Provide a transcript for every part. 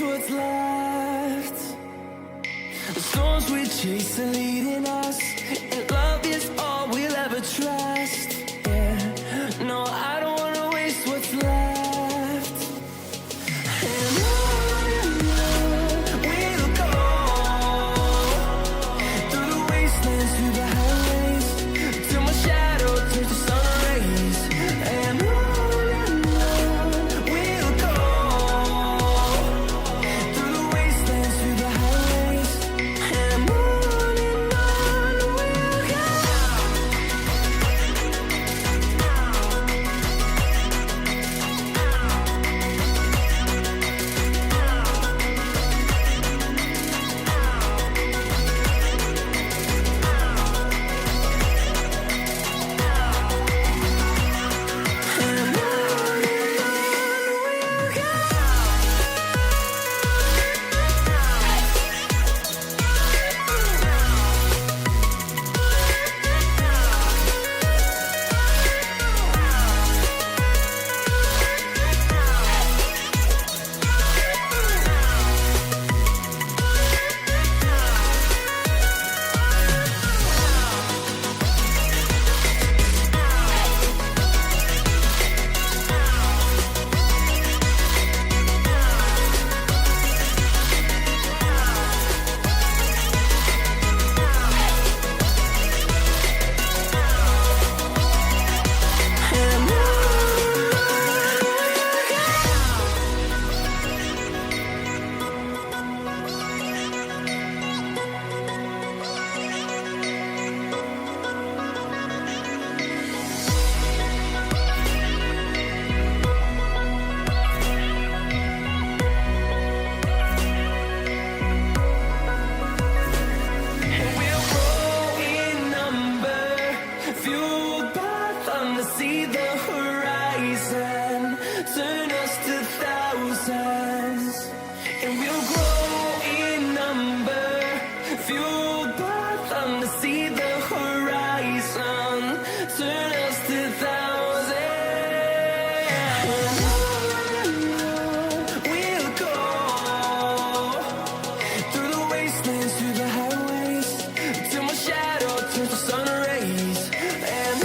waste what's left. The storms we chase are leading us, and love is all we'll ever trust. Yeah, no, I don't wanna waste what's left. And on we'll go, through the wastelands, through the highways, till my shadow turns to sun rays. And on we'll go, through the wastelands, through the highways, and on we'll go. See the horizon, turn us to thousands, and we'll grow in number, fueled by thunder. See the horizon, turn us to thousands, and we'll go through the wastelands, through the highways, till my shadow turns to sun rays. And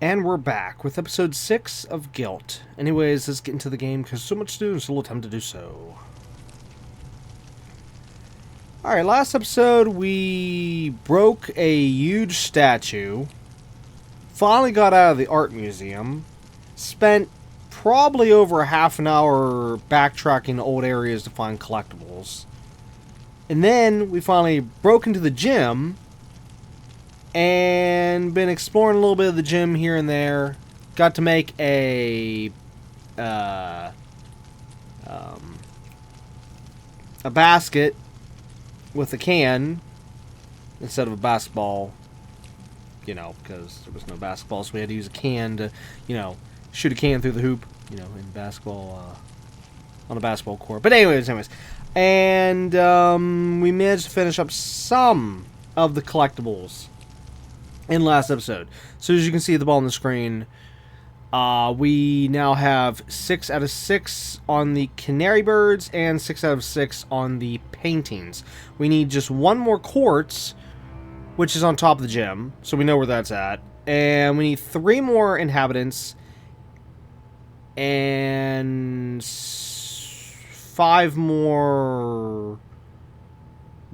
And we're back with episode 6 of GYLT. Anyways, let's get into the game because so much to do and so little time to do so. Alright, last episode we broke a huge statue. Finally got out of the art museum. Spent probably over a half an hour backtracking old areas to find collectibles. And then we finally broke into the gym and been exploring a little bit of the gym here and there. Got to make a basket with a can instead of a basketball, you know, because there was no basketball, so we had to use a can to, you know, shoot a can through the hoop, you know, in basketball, on a basketball court. But anyways, and we managed to finish up some of the collectibles. in last episode. So as you can see at the bottom of the screen, we now have 6 out of 6 on the canary birds and 6 out of 6 on the paintings. We need just one more quartz, which is on top of the gym, so we know where that's at. And we need 3 more inhabitants and 5 more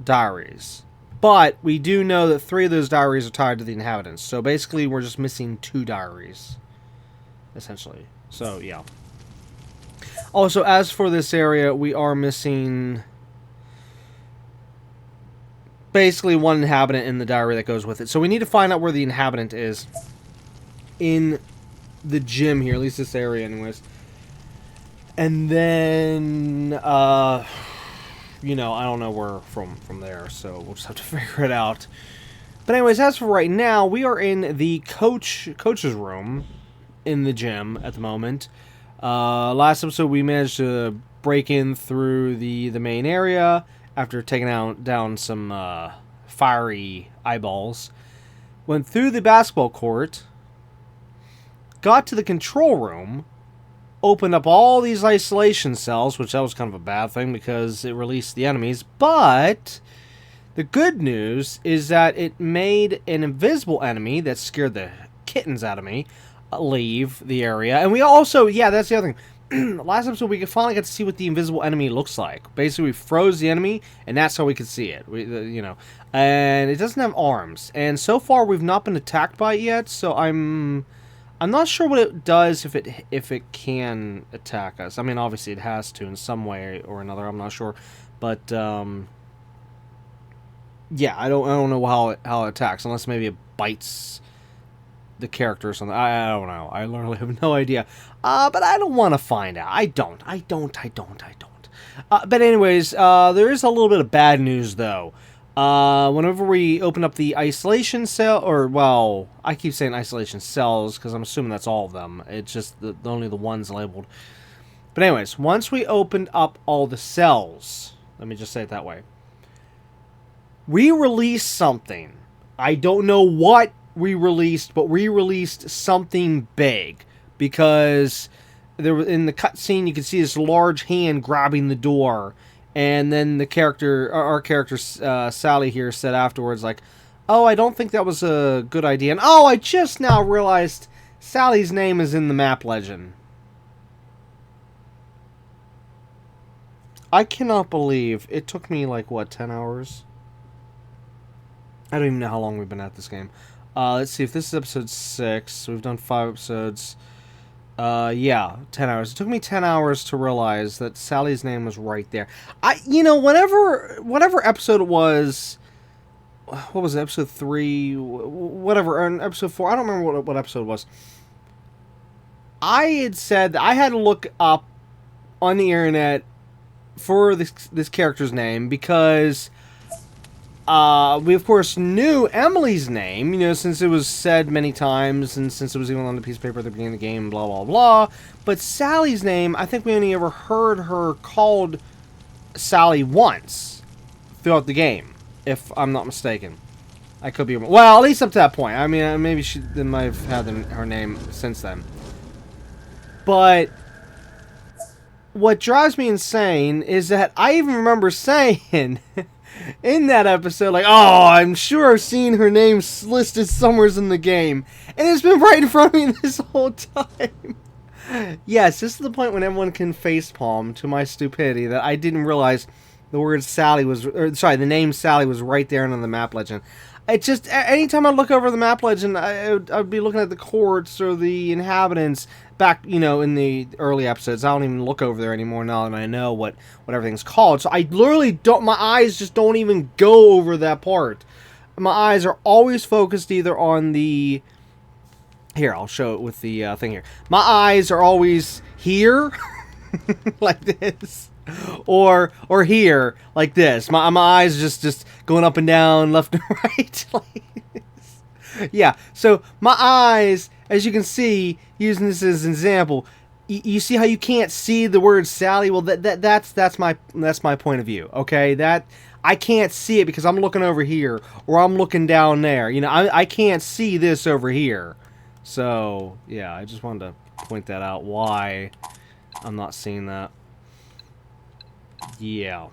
diaries. But we do know that 3 of those diaries are tied to the inhabitants. So basically we're just missing 2 diaries, essentially. So yeah. Also, as for this area, we are missing basically 1 inhabitant in the diary that goes with it. So we need to find out where the inhabitant is in the gym here, at least this area anyways. And then you know, I don't know where from there, so we'll just have to figure it out. But anyways, as for right now, we are in the coach's room in the gym at the moment. Last episode we managed to break in through the main area after taking down some fiery eyeballs. Went through the basketball court, got to the control room, opened up all these isolation cells, which that was kind of a bad thing because it released the enemies, but the good news is that it made an invisible enemy that scared the kittens out of me leave the area. And we also, yeah, that's the other thing. Last episode we finally got to see what the invisible enemy looks like. Basically we froze the enemy and that's how we could see it. You know, and it doesn't have arms, and so far we've not been attacked by it yet, so I'm not sure what it does if it can attack us. I mean, obviously it has to in some way or another. I'm not sure, but yeah, I don't know how it attacks, unless maybe it bites the character or something. I don't know. I literally have no idea. But I don't want to find out. I don't. But anyways, there is a little bit of bad news though. Whenever we open up the isolation cell, or, well, I keep saying isolation cells because I'm assuming that's all of them. It's just only the ones labeled. But anyways, once we opened up all the cells, let me just say it that way, we released something. I don't know what we released, but we released something big because there in the cutscene you can see this large hand grabbing the door. And then our character, Sally here, said afterwards, like, oh, I don't think that was a good idea. And, oh, I just now realized Sally's name is in the map legend. I cannot believe it took me, like, what, 10 hours? I don't even know how long we've been at this game. Let's see, if this is episode 6, so we've done 5 episodes. Yeah, 10 hours. It took me 10 hours to realize that Sally's name was right there. You know, whatever episode it was, what was it, episode 3, whatever, or episode 4, I don't remember what episode it was. I had said that I had to look up on the internet for this character's name because we, of course, knew Emily's name, you know, since it was said many times, and since it was even on the piece of paper at the beginning of the game, blah, blah, blah. But Sally's name, I think we only ever heard her called Sally once throughout the game, if I'm not mistaken. I could be wrong. Well, at least up to that point. I mean, maybe they might have had her name since then. But what drives me insane is that I even remember saying in that episode, like, oh, I'm sure I've seen her name listed somewhere in the game. And it's been right in front of me this whole time. Yes, this is the point when everyone can facepalm to my stupidity that I didn't realize the word Sally was, or sorry, the name Sally was right there on the map legend. It just, anytime I look over the map legend, I'd be looking at the courts or the inhabitants back, you know, in the early episodes. I don't even look over there anymore now that I know what everything's called. So I literally don't, my eyes just don't even go over that part. My eyes are always focused either on the, here, I'll show it with the thing here. My eyes are always here, like this. Or here, like this. My eyes just going up and down, left and right, like this. Yeah, so my eyes, as you can see, using this as an example, you see how you can't see the word Sally? Well, that's my point of view. Okay, that I can't see it because I'm looking over here or I'm looking down there. You know, I can't see this over here. So, yeah, I just wanted to point that out, why I'm not seeing that. Yeah.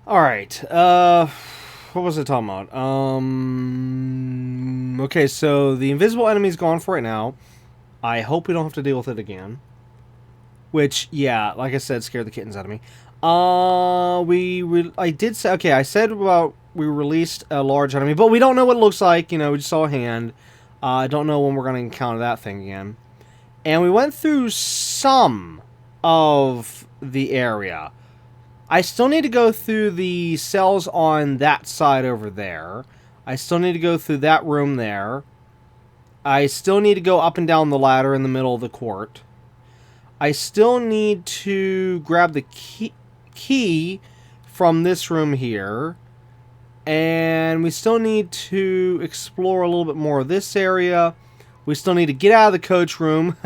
Alright, what was I talking about? Okay, so the invisible enemy's gone for right now. I hope we don't have to deal with it again. Which, yeah, like I said, scared the kittens out of me. I did say, okay, I said about we released a large enemy, but we don't know what it looks like, you know, we just saw a hand. I don't know when we're going to encounter that thing again. And we went through some of the area. I still need to go through the cells on that side over there. I still need to go through that room there. I still need to go up and down the ladder in the middle of the court. I still need to grab the key from this room here. And we still need to explore a little bit more of this area. We still need to get out of the coach room.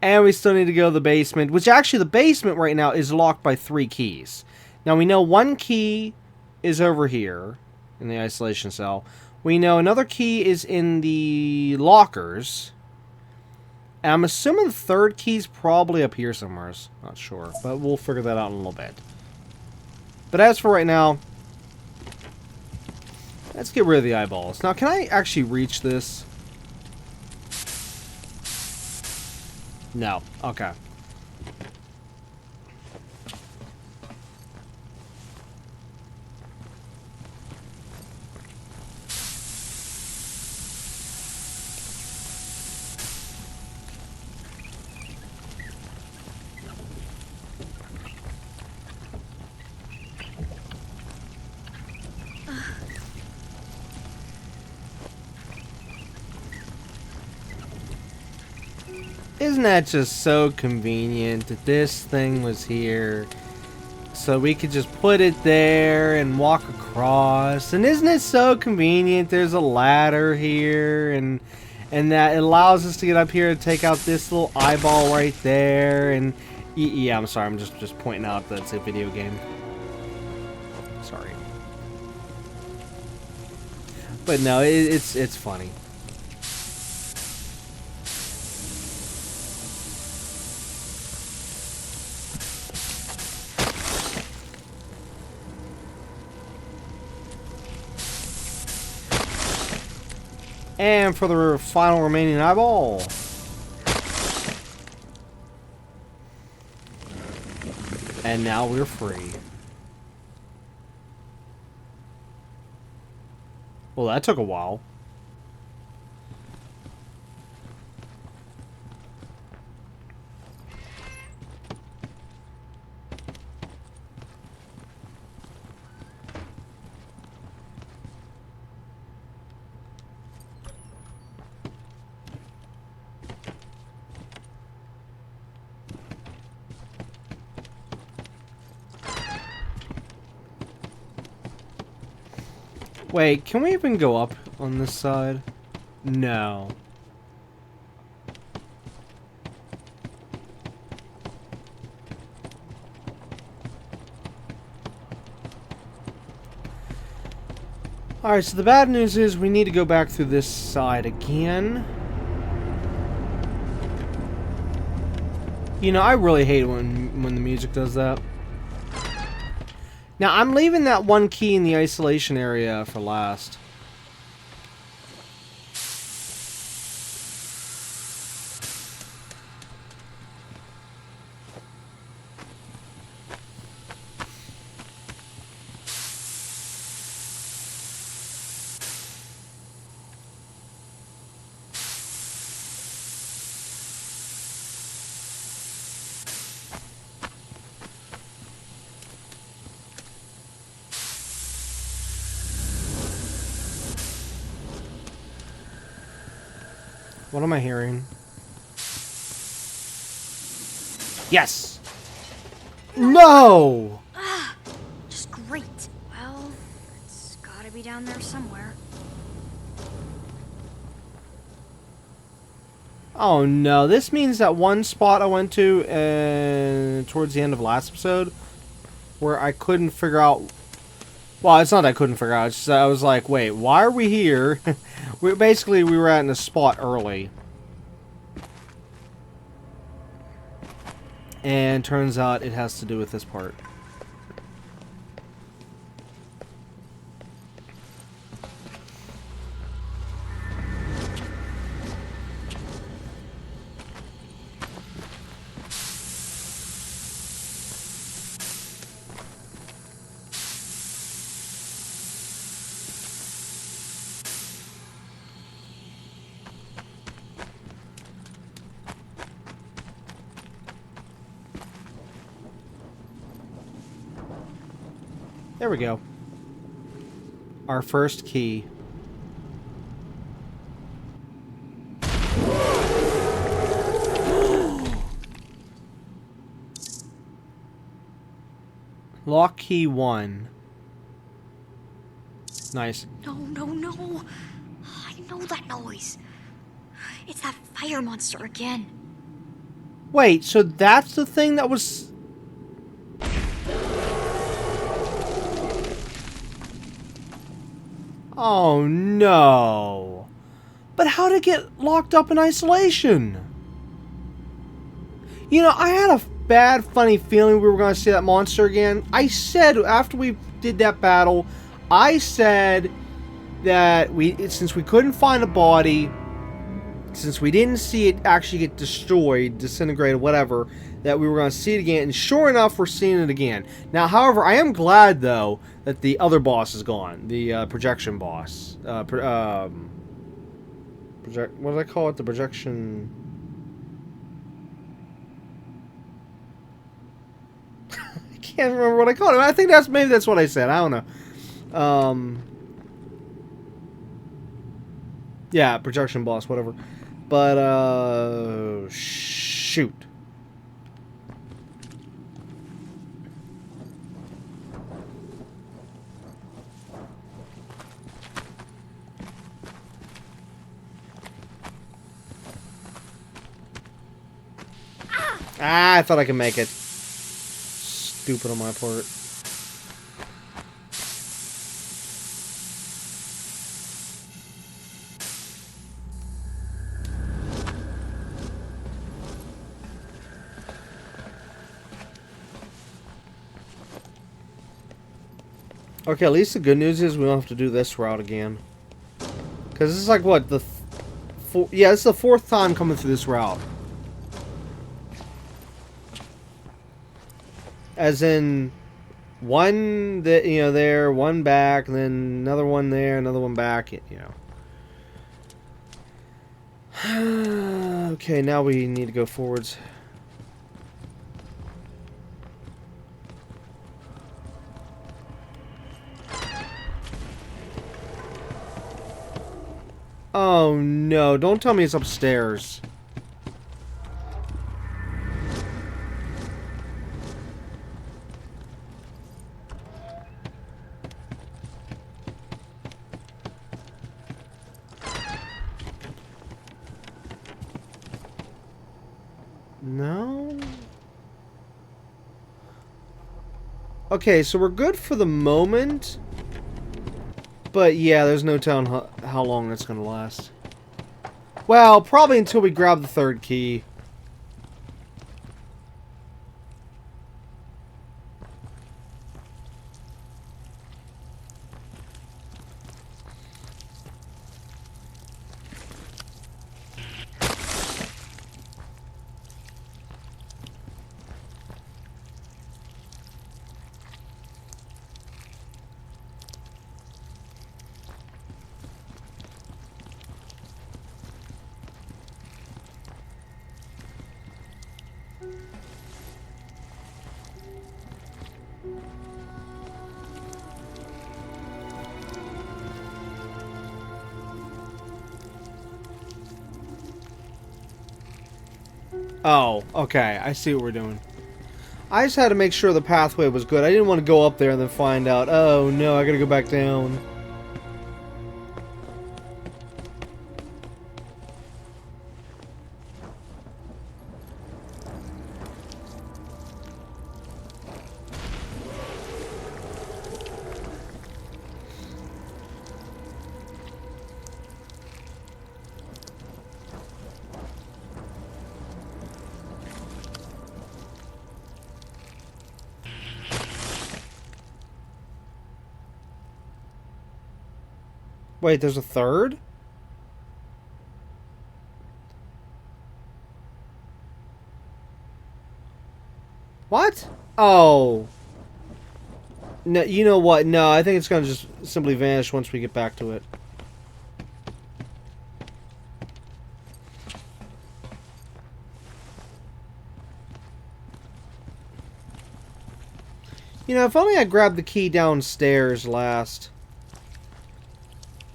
And we still need to go to the basement, which actually the basement right now is locked by 3 keys. Now we know one key is over here in the isolation cell. We know another key is in the lockers. And I'm assuming the third key's probably up here somewhere. Not sure, but we'll figure that out in a little bit. But as for right now, let's get rid of the eyeballs. Now, can I actually reach this? No. Okay. Isn't that just so convenient that this thing was here? So we could just put it there and walk across. And isn't it so convenient? There's a ladder here, and that allows us to get up here and take out this little eyeball right there. And yeah, I'm sorry, I'm just pointing out that it's a video game. Sorry, but no, it's funny. And for the final remaining eyeball. And now we're free. Well, that took a while. Wait, can we even go up on this side? No. Alright, so the bad news is we need to go back through this side again. You know, I really hate when the music does that. Now, I'm leaving that one key in the isolation area for last. What am I hearing? Yes! No! Just great. Well, it's gotta be down there somewhere. Oh no, this means that one spot I went to towards the end of last episode where I couldn't figure out. Well, it's not that I couldn't figure out, it's just that I was like, wait, why are we here? We were at in a spot early. And turns out it has to do with this part. There we go. Our first key. Lock key 1. Nice. No, no, no. I know that noise. It's that fire monster again. Wait, so that's the thing that was... Oh no. But how did it get locked up in isolation? You know, I had a bad, funny feeling we were going to see that monster again. I said, after we did that battle, I said that since we couldn't find a body, since we didn't see it actually get destroyed, disintegrated, whatever, that we were going to see it again. And sure enough, we're seeing it again. Now, however, I am glad, though, that the other boss is gone. The projection boss. What did I call it? The projection... I can't remember what I called it. I think maybe that's what I said. I don't know. Yeah, projection boss, whatever. But, shoot. Ah, I thought I could make it. Stupid on my part. Okay, at least the good news is we don't have to do this route again. Because this is like, what, yeah, this is the 4th time coming through this route. As in, one that, you know, there, one back, and then another one there, another one back, you know. Okay, now we need to go forwards. Oh no, don't tell me it's upstairs. No? Okay, so we're good for the moment. But yeah, there's no telling how long that's going to last. Well, probably until we grab the 3rd key. Oh, okay. I see what we're doing. I just had to make sure the pathway was good. I didn't want to go up there and then find out, oh no, I gotta go back down. Wait, there's a third? What? Oh. No, you know what? No, I think it's going to just simply vanish once we get back to it. You know, if only I grabbed the key downstairs last.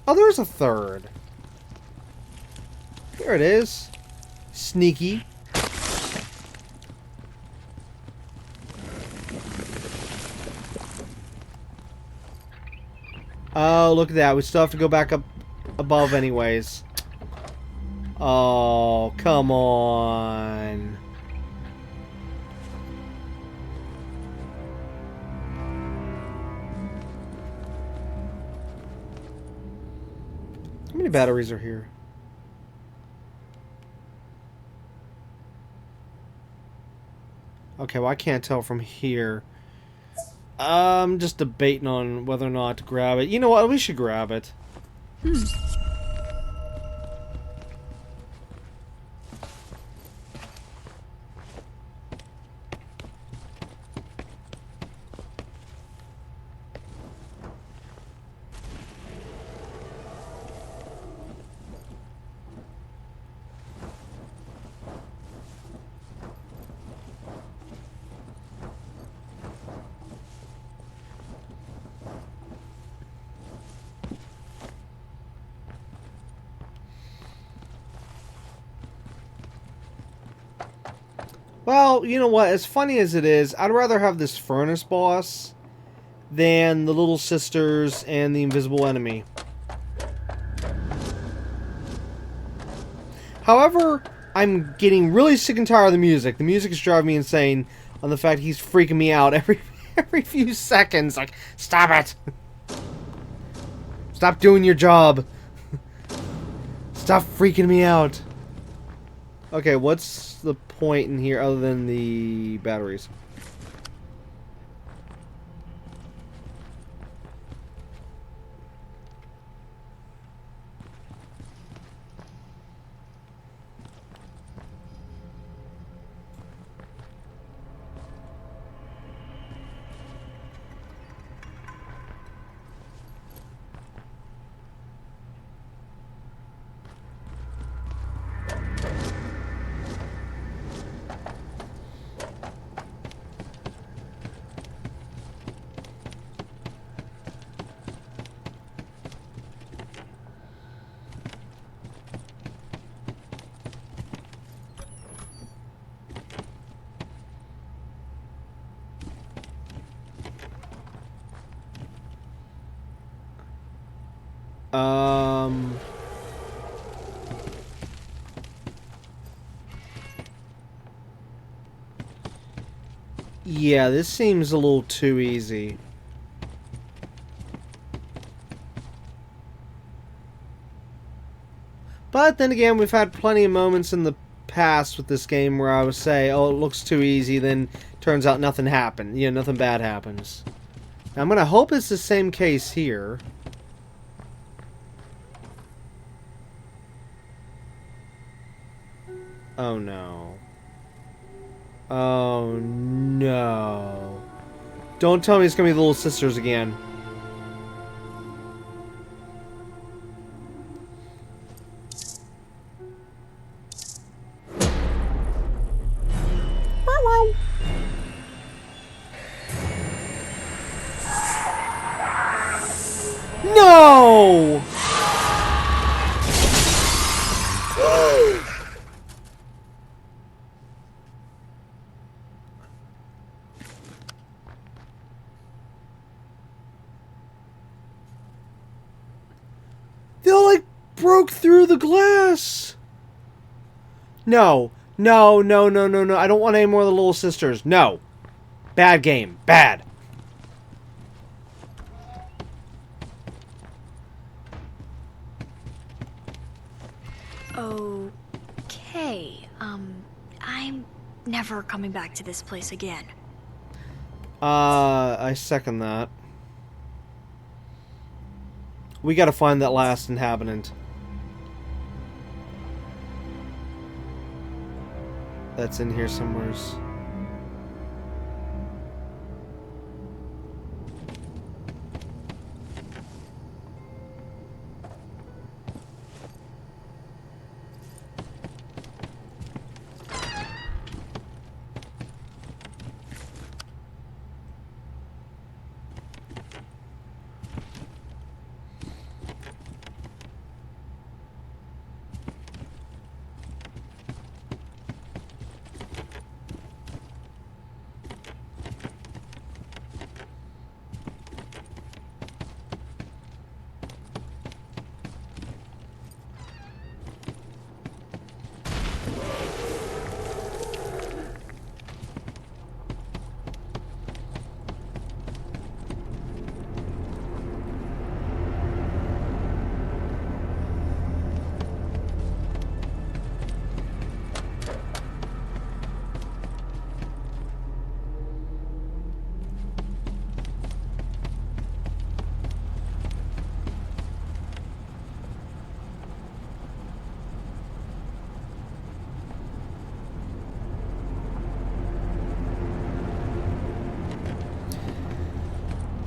Oh, there's a third. There it is. Sneaky. Oh, look at that. We still have to go back up above anyways. Oh, come on. How many batteries are here? Okay, well I can't tell from here. I'm just debating on whether or not to grab it. You know what? We should grab it. Well, you know what? As funny as it is, I'd rather have this furnace boss than the little sisters and the invisible enemy. However, I'm getting really sick and tired of the music. The music is driving me insane on the fact he's freaking me out every few seconds. Like, stop it! Stop doing your job! Stop freaking me out! Okay, what's the point in here other than the batteries? Yeah, this seems a little too easy. But then again, we've had plenty of moments in the past with this game where I would say, oh, it looks too easy, then turns out nothing happened. You know, nothing bad happens. Now, I'm going to hope it's the same case here. Oh, no. Oh, no. Don't tell me it's going to be the little sisters again. No! They all, like, broke through the glass! No. No, no, no, no, no. I don't want any more of the little sisters. No. Bad game. Bad. Okay, I'm never coming back to this place again. I second that. We gotta find that last inhabitant. That's in here somewheres.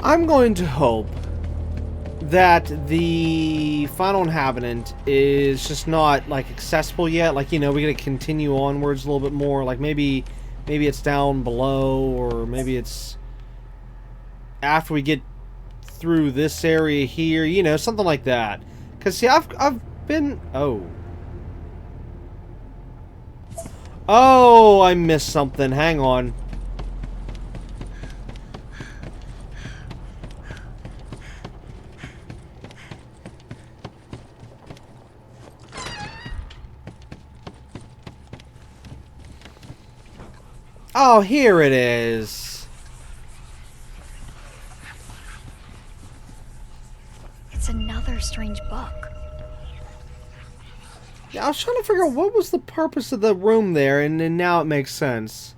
I'm going to hope that the final inhabitant is just not, like, accessible yet. Like, you know, we gotta continue onwards a little bit more. Like, maybe it's down below, or maybe it's after we get through this area here. You know, something like that. Because, see, I've been... Oh. Oh, I missed something. Hang on. Oh, here it is. It's another strange book. Yeah, I was trying to figure out what was the purpose of the room there, and then now it makes sense.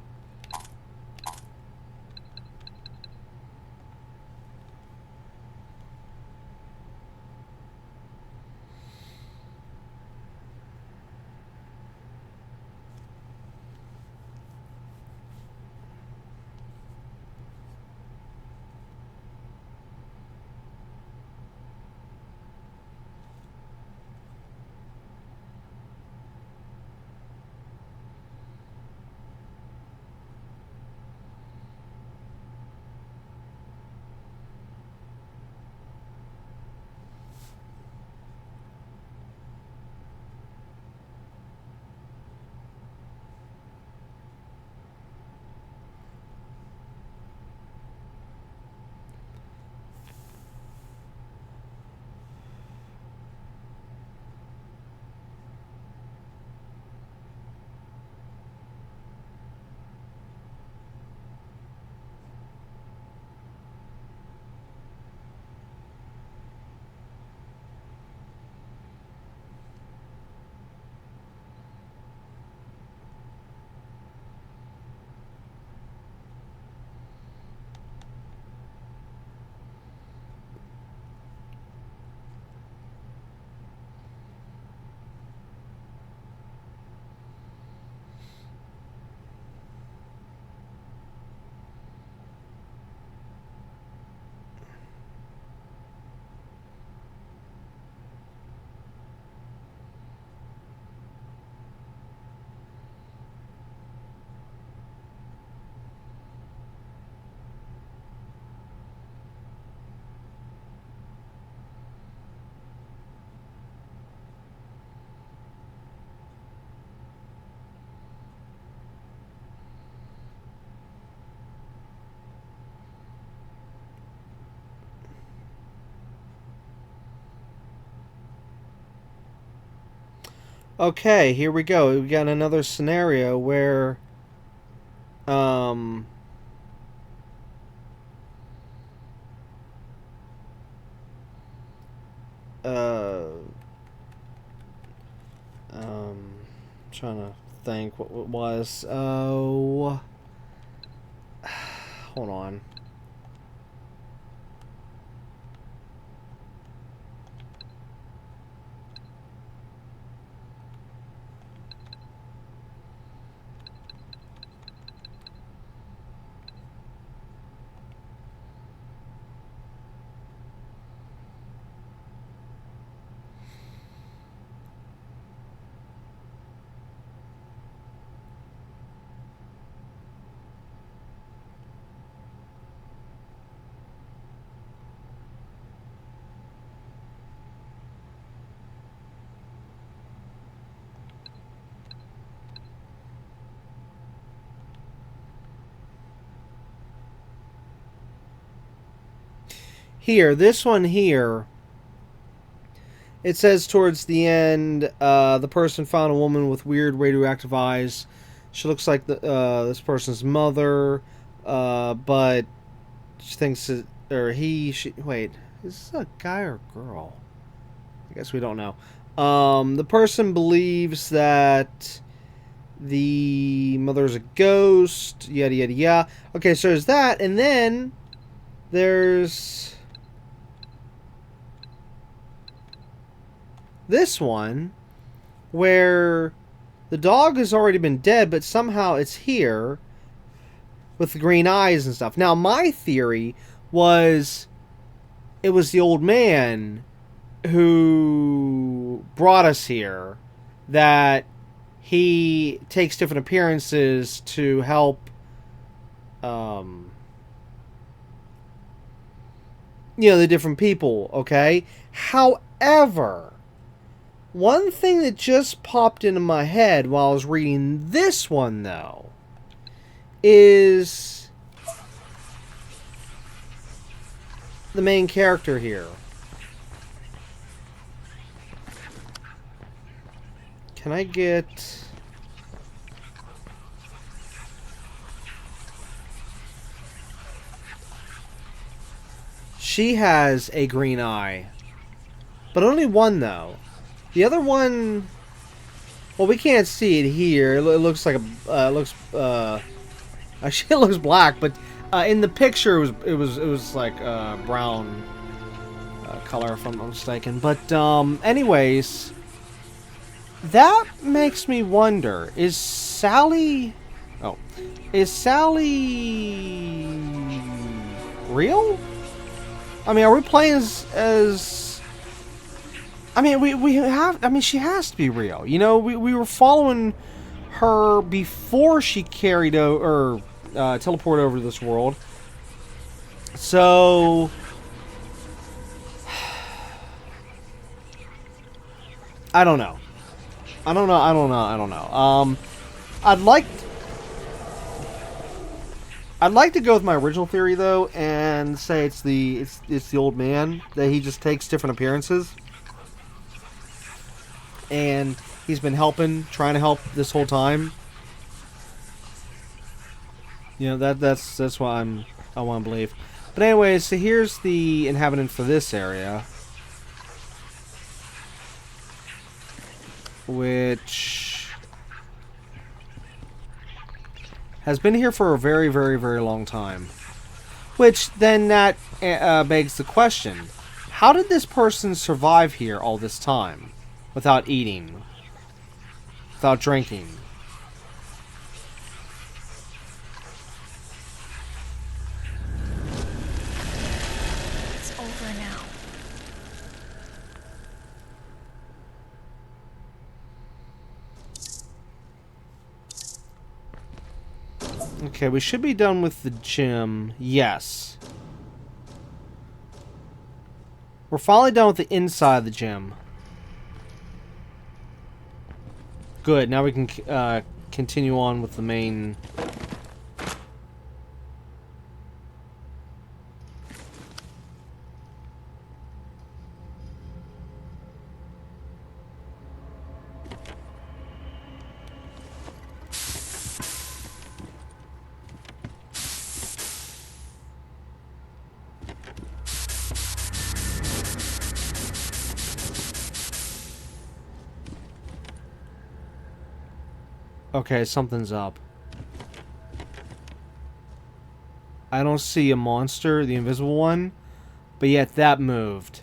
Okay, here we go. We got another scenario where, um, trying to think what it was. Oh, hold on. Here, this one here. It says towards the end, the person found a woman with weird radioactive eyes. She looks like this person's mother, but she thinks it, or wait, is this a guy or a girl? I guess we don't know. The person believes that the mother's a ghost, yada yada yada. Okay, so there's that, and then there's this one where the dog has already been dead, but somehow it's here with the green eyes and stuff. Now, my theory was it was the old man who brought us here, that he takes different appearances to help the different people, okay? However, one thing that just popped into my head while I was reading this one, though, is the main character here. Can I get... She has a green eye. But only one, though. The other one... Well, we can't see it here. It looks like a... actually, it looks black, but in the picture, it was like brown color, if I'm not mistaken. But, anyways... That makes me wonder, is Sally real? I mean, are we playing as I mean, she has to be real. You know, we were following her before she carried or teleported over to this world. So I don't know. I'd like to go with my original theory, though, and say it's the old man, that he just takes different appearances, and he's been trying to help this whole time. You know, that's what I want to believe. But anyways, so here's the inhabitant for this area, which has been here for a very, very, very long time. Which then that begs the question: how did this person survive here all this time without eating, without drinking? It's over now. Okay, we should be done with the gym. Yes. We're finally done with the inside of the gym. Good, now we can continue on with the main... Okay, something's up. I don't see a monster, the invisible one, but yet that moved.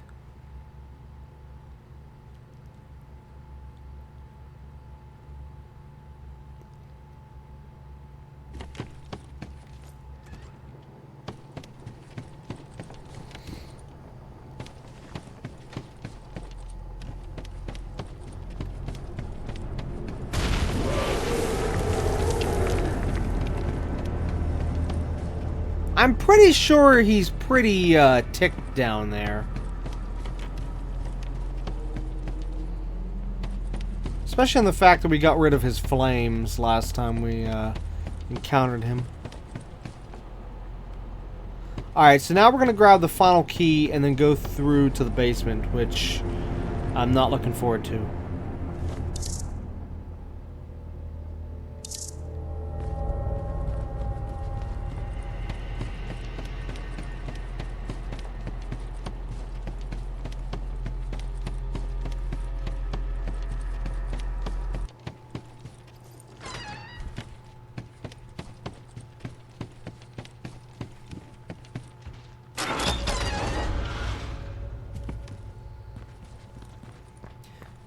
I'm pretty sure he's pretty ticked down there. Especially on the fact that we got rid of his flames last time we encountered him. Alright, so now we're going to grab the final key and then go through to the basement, which I'm not looking forward to.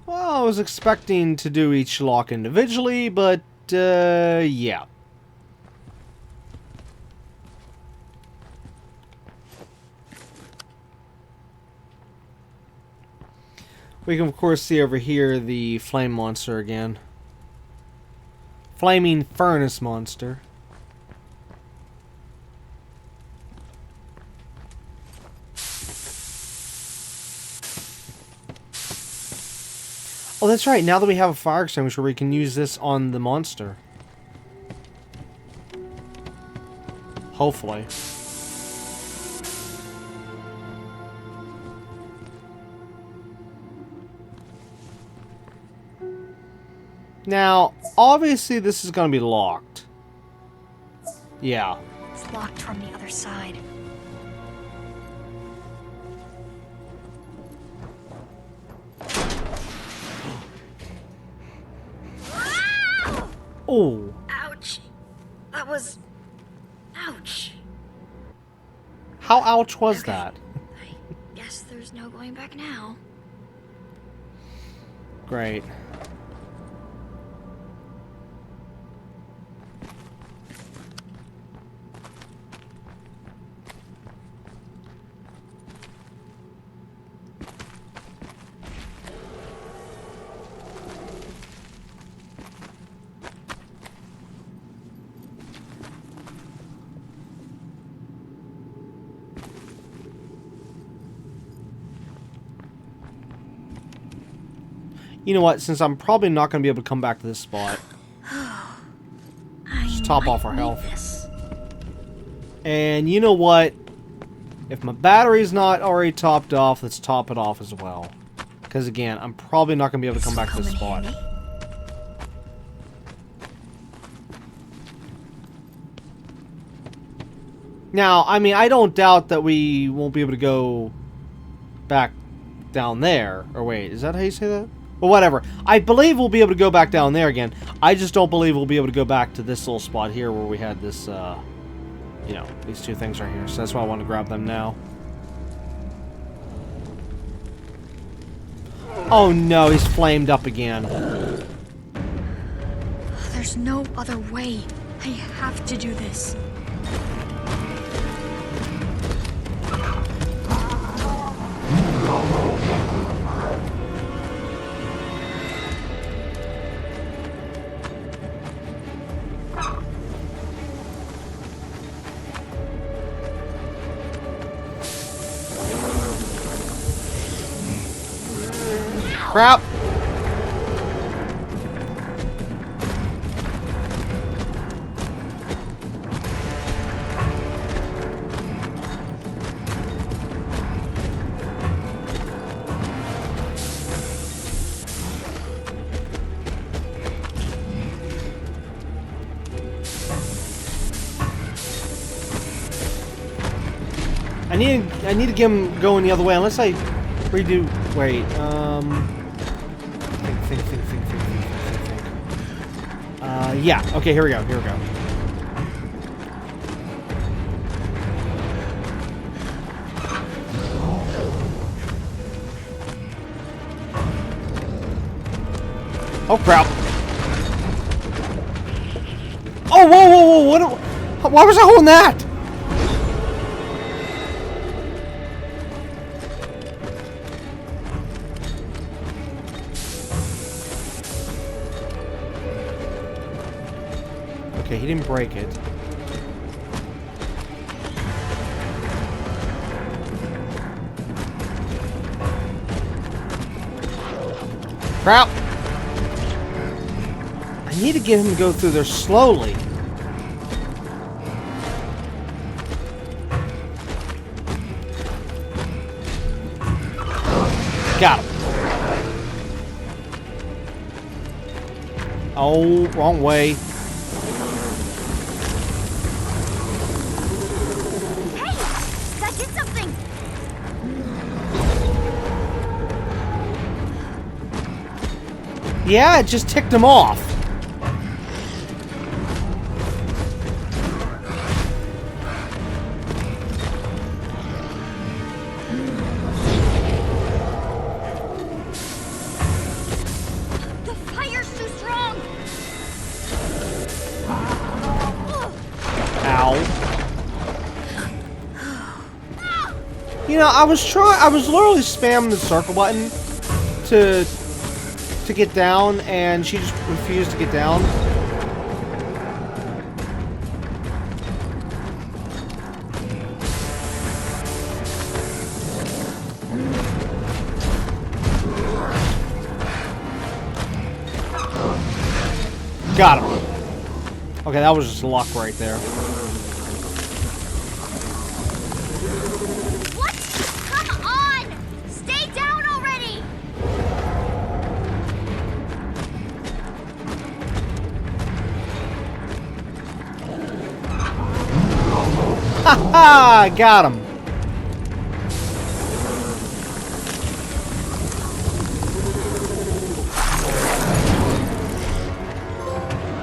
Well, I was expecting to do each lock individually, but, yeah. We can, of course, see over here the flame monster again. Flaming furnace monster. Oh, that's right. Now that we have a fire extinguisher, we can use this on the monster. Hopefully. Now, obviously this is going to be locked. Yeah. It's locked from the other side. Oh. Ouch. That was... ouch. How ouch was Okay. that? I guess there's no going back now. Great. You know what? Since I'm probably not going to be able to come back to this spot, just top off our health. And you know what? If my battery's not already topped off, let's top it off as well. Because again, I'm probably not going to be able to come back to this spot. Now, I mean, I don't doubt that we won't be able to go back down there. Or wait, is that how you say that? Well, whatever. I believe we'll be able to go back down there again. I just don't believe we'll be able to go back to this little spot here where we had this, you know, these two things right here. So that's why I want to grab them now. Oh no, he's flamed up again. There's no other way. I have to do this. Crap! I need to get him going the other way, unless I redo. Wait, think. Yeah. Okay, here we go. Here we go. Oh crap! Oh, whoa, whoa, whoa! What? Why was I holding that? Okay, he didn't break it. Crap! I need to get him to go through there slowly. Got him. Oh, wrong way. Hey! That did something! Yeah, it just ticked him off. The fire's too strong! Ow. You know, I was literally spamming the circle button to get down, and she just refused to get down. Got him. Okay, that was just luck right there. What? Come on! Stay down already! Ha! Got him.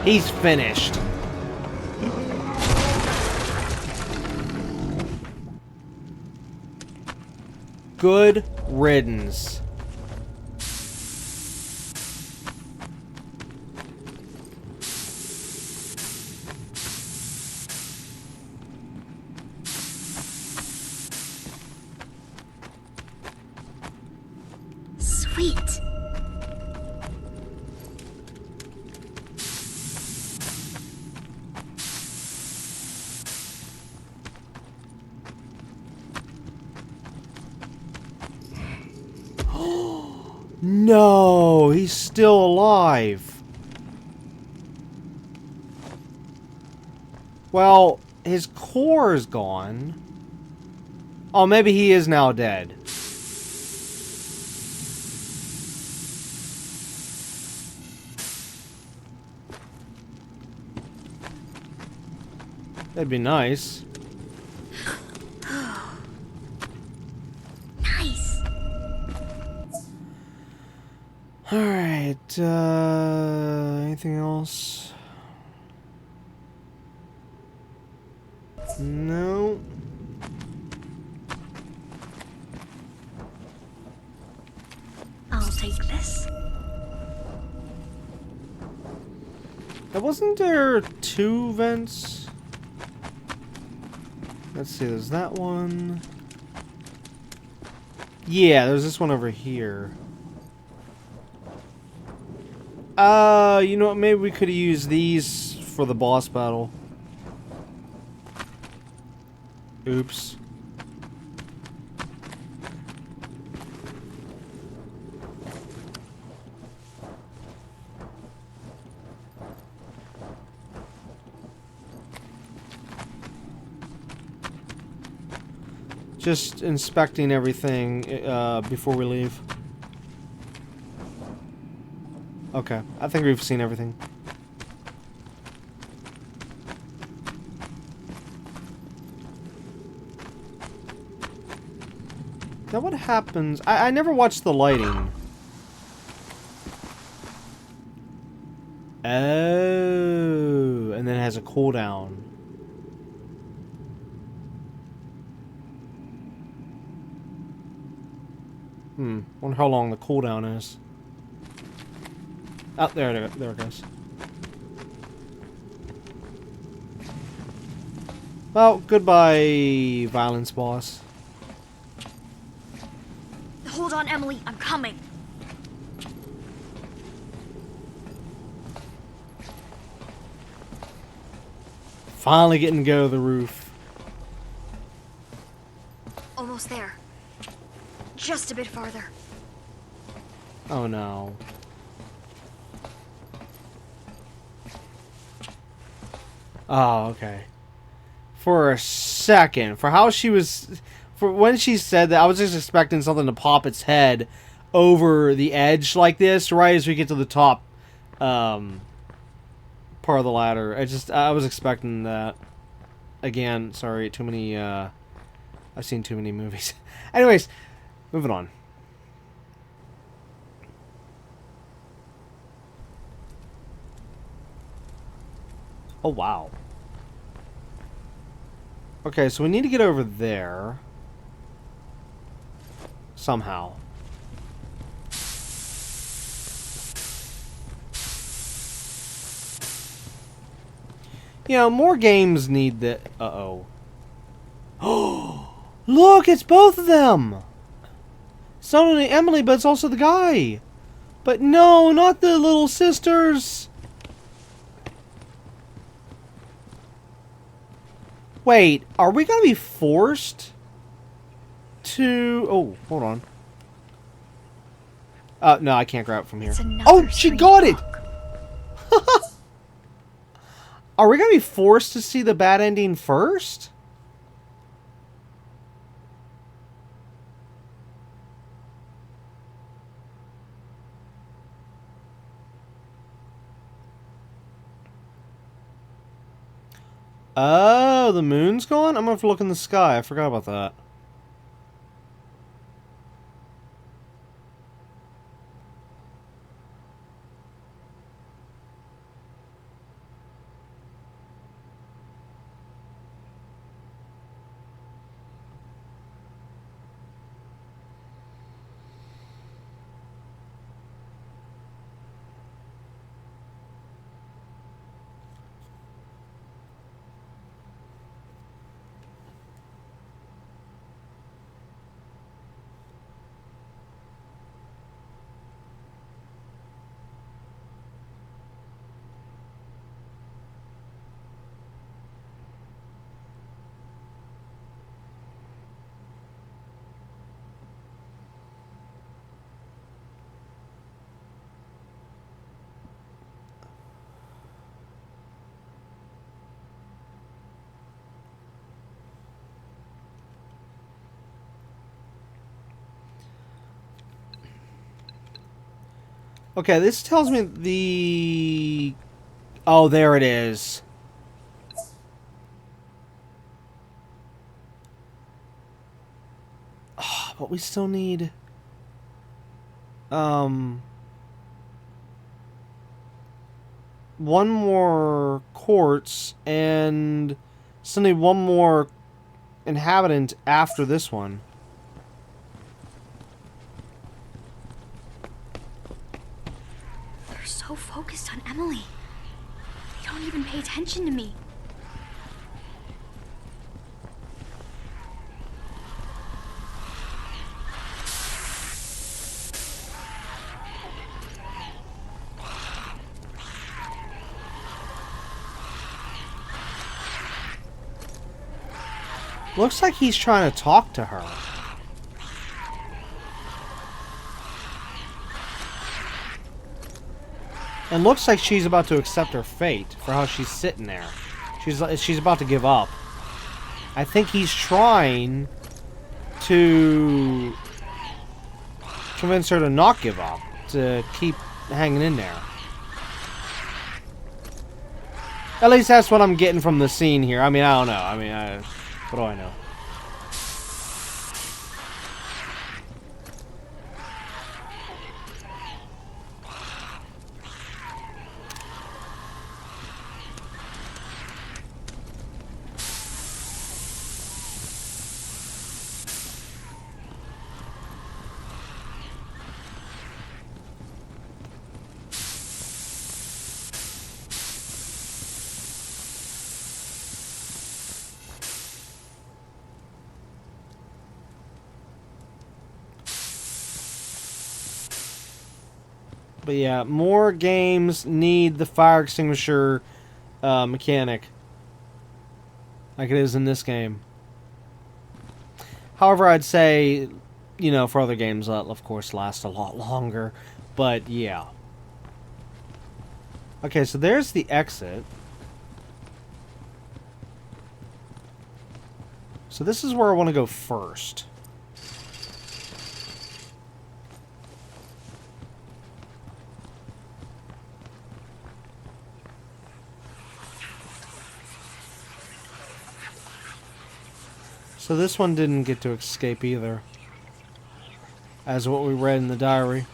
He's finished. Good riddance. Sweet. No, he's still alive. Well, his core is gone. Oh, maybe he is now dead. That'd be nice. Nice. Alright, anything else? No. I'll take this. Wasn't there 2 vents? Let's see, there's that one. Yeah, there's this one over here. You know what? Maybe we could use these for the boss battle. Oops. Just inspecting everything before we leave. Okay, I think we've seen everything. Now what happens? I never watched the lighting. Oh, and then it has a cooldown. Wonder how long the cooldown is. Oh, there it goes. Well, goodbye, violence boss. Hold on, Emily. I'm coming. Finally getting to go to the roof. Almost there. Just a bit farther. Oh no. Oh, okay. For a second, for how she was, for when she said that, I was just expecting something to pop its head over the edge like this right as we get to the top part of the ladder. I was expecting that. Again, sorry, too many, I've seen too many movies. Anyways, moving on. Oh, wow. Okay, so we need to get over there. Somehow. You know, more games need the... Uh-oh. Oh! Look, it's both of them! It's not only Emily, but it's also the guy! But no, not the little sisters! Wait, are we gonna be forced to... Oh, hold on. No, I can't grab it from here. Oh, she got it! Are we gonna be forced to see the bad ending first? Oh, the moon's gone? I'm gonna have to look in the sky. I forgot about that. Okay, this tells me the... Oh, there it is. Oh, but we still need... One more quartz and still need one more inhabitant after this one. They're so focused on Emily. They don't even pay attention to me. Looks like he's trying to talk to her. And looks like she's about to accept her fate for how she's sitting there. She's about to give up. I think he's trying to convince her to not give up, to keep hanging in there. At least that's what I'm getting from the scene here. I mean, I don't know. I mean, what do I know? But yeah, more games need the fire extinguisher mechanic. Like it is in this game. However, I'd say, you know, for other games that, of course, last a lot longer. But yeah. Okay, so there's the exit. So this is where I want to go first. So this one didn't get to escape either. As what we read in the diary.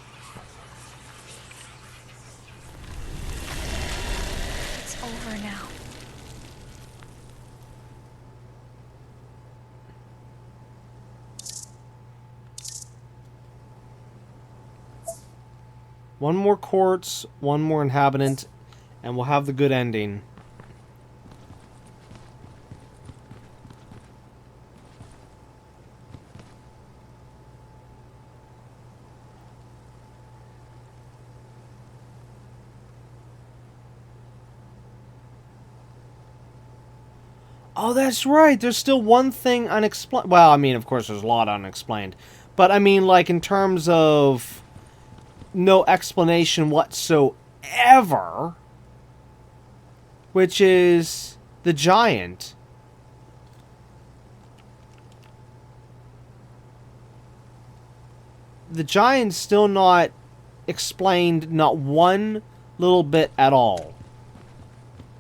It's over now. One more quartz, one more inhabitant, and we'll have the good ending. Oh, that's right. There's still one thing unexplained. Well, I mean, of course, there's a lot unexplained. But, I mean, like, in terms of no explanation whatsoever, which is the giant. The giant's still not explained, not one little bit at all.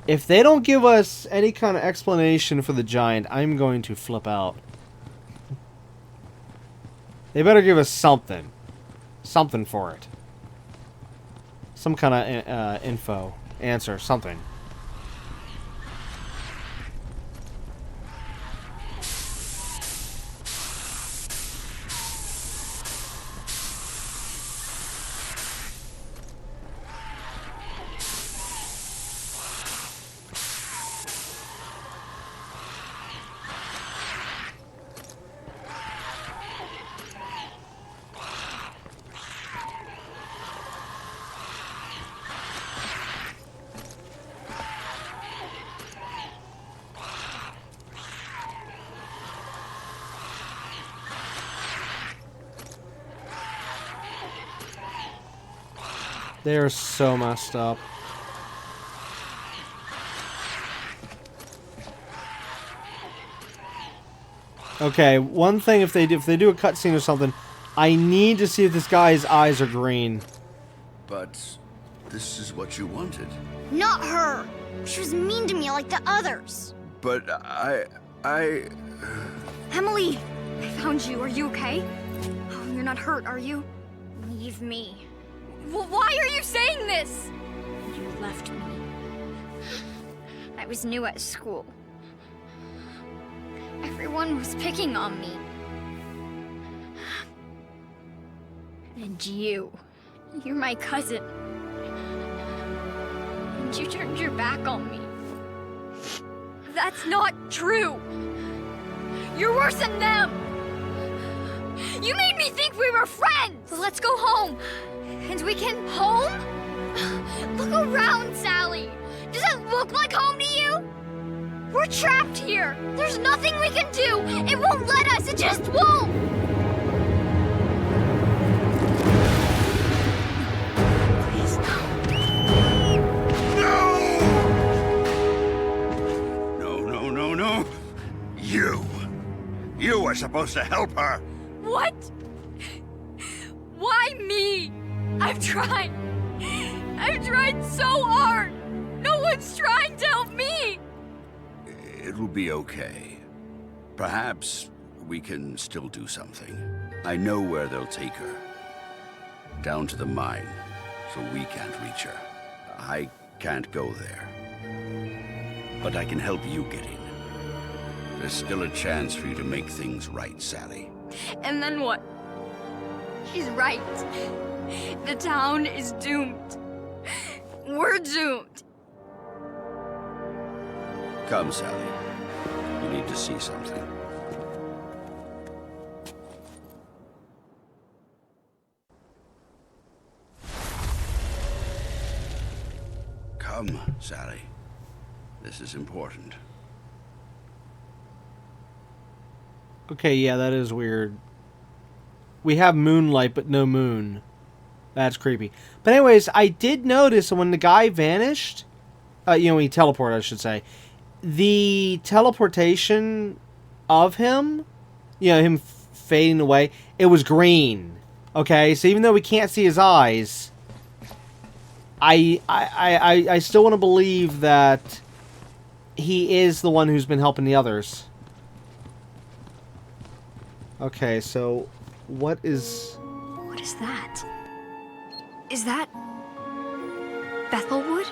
If they don't give us any kind of explanation for the giant, I'm going to flip out. They better give us something. Something for it. Some kind of info. Answer. Something. They're so messed up. Okay, one thing if they do a cutscene or something, I need to see if this guy's eyes are green. But this is what you wanted. Not her. She was mean to me like the others. But I... Emily, I found you. Are you okay? Oh, you're not hurt, are you? Leave me. Why are you saying this? You left me. I was new at school. Everyone was picking on me. And you're my cousin. And you turned your back on me. That's not true. You're worse than them. You made me think we were friends. Let's go home. And we can... Home? Look around, Sally. Does it look like home to you? We're trapped here. There's nothing we can do. It won't let us. It just won't. Please, No. You were supposed to help her. What? Why me? I've tried so hard. No one's trying to help me. It'll be okay. Perhaps we can still do something. I know where they'll take her. Down to the mine, so we can't reach her. I can't go there. But I can help you get in. There's still a chance for you to make things right, Sally. And then what? She's right. The town is doomed. We're doomed. Come, Sally. You need to see something. Come, Sally. This is important. Okay, yeah, that is weird. We have moonlight, but no moon. That's creepy. But anyways, I did notice when the guy vanished, when he teleported, I should say, the teleportation of him, him fading away, it was green. Okay, so even though we can't see his eyes, I still want to believe that he is the one who's been helping the others. Okay, so what is... What is that? Is that Bethelwood?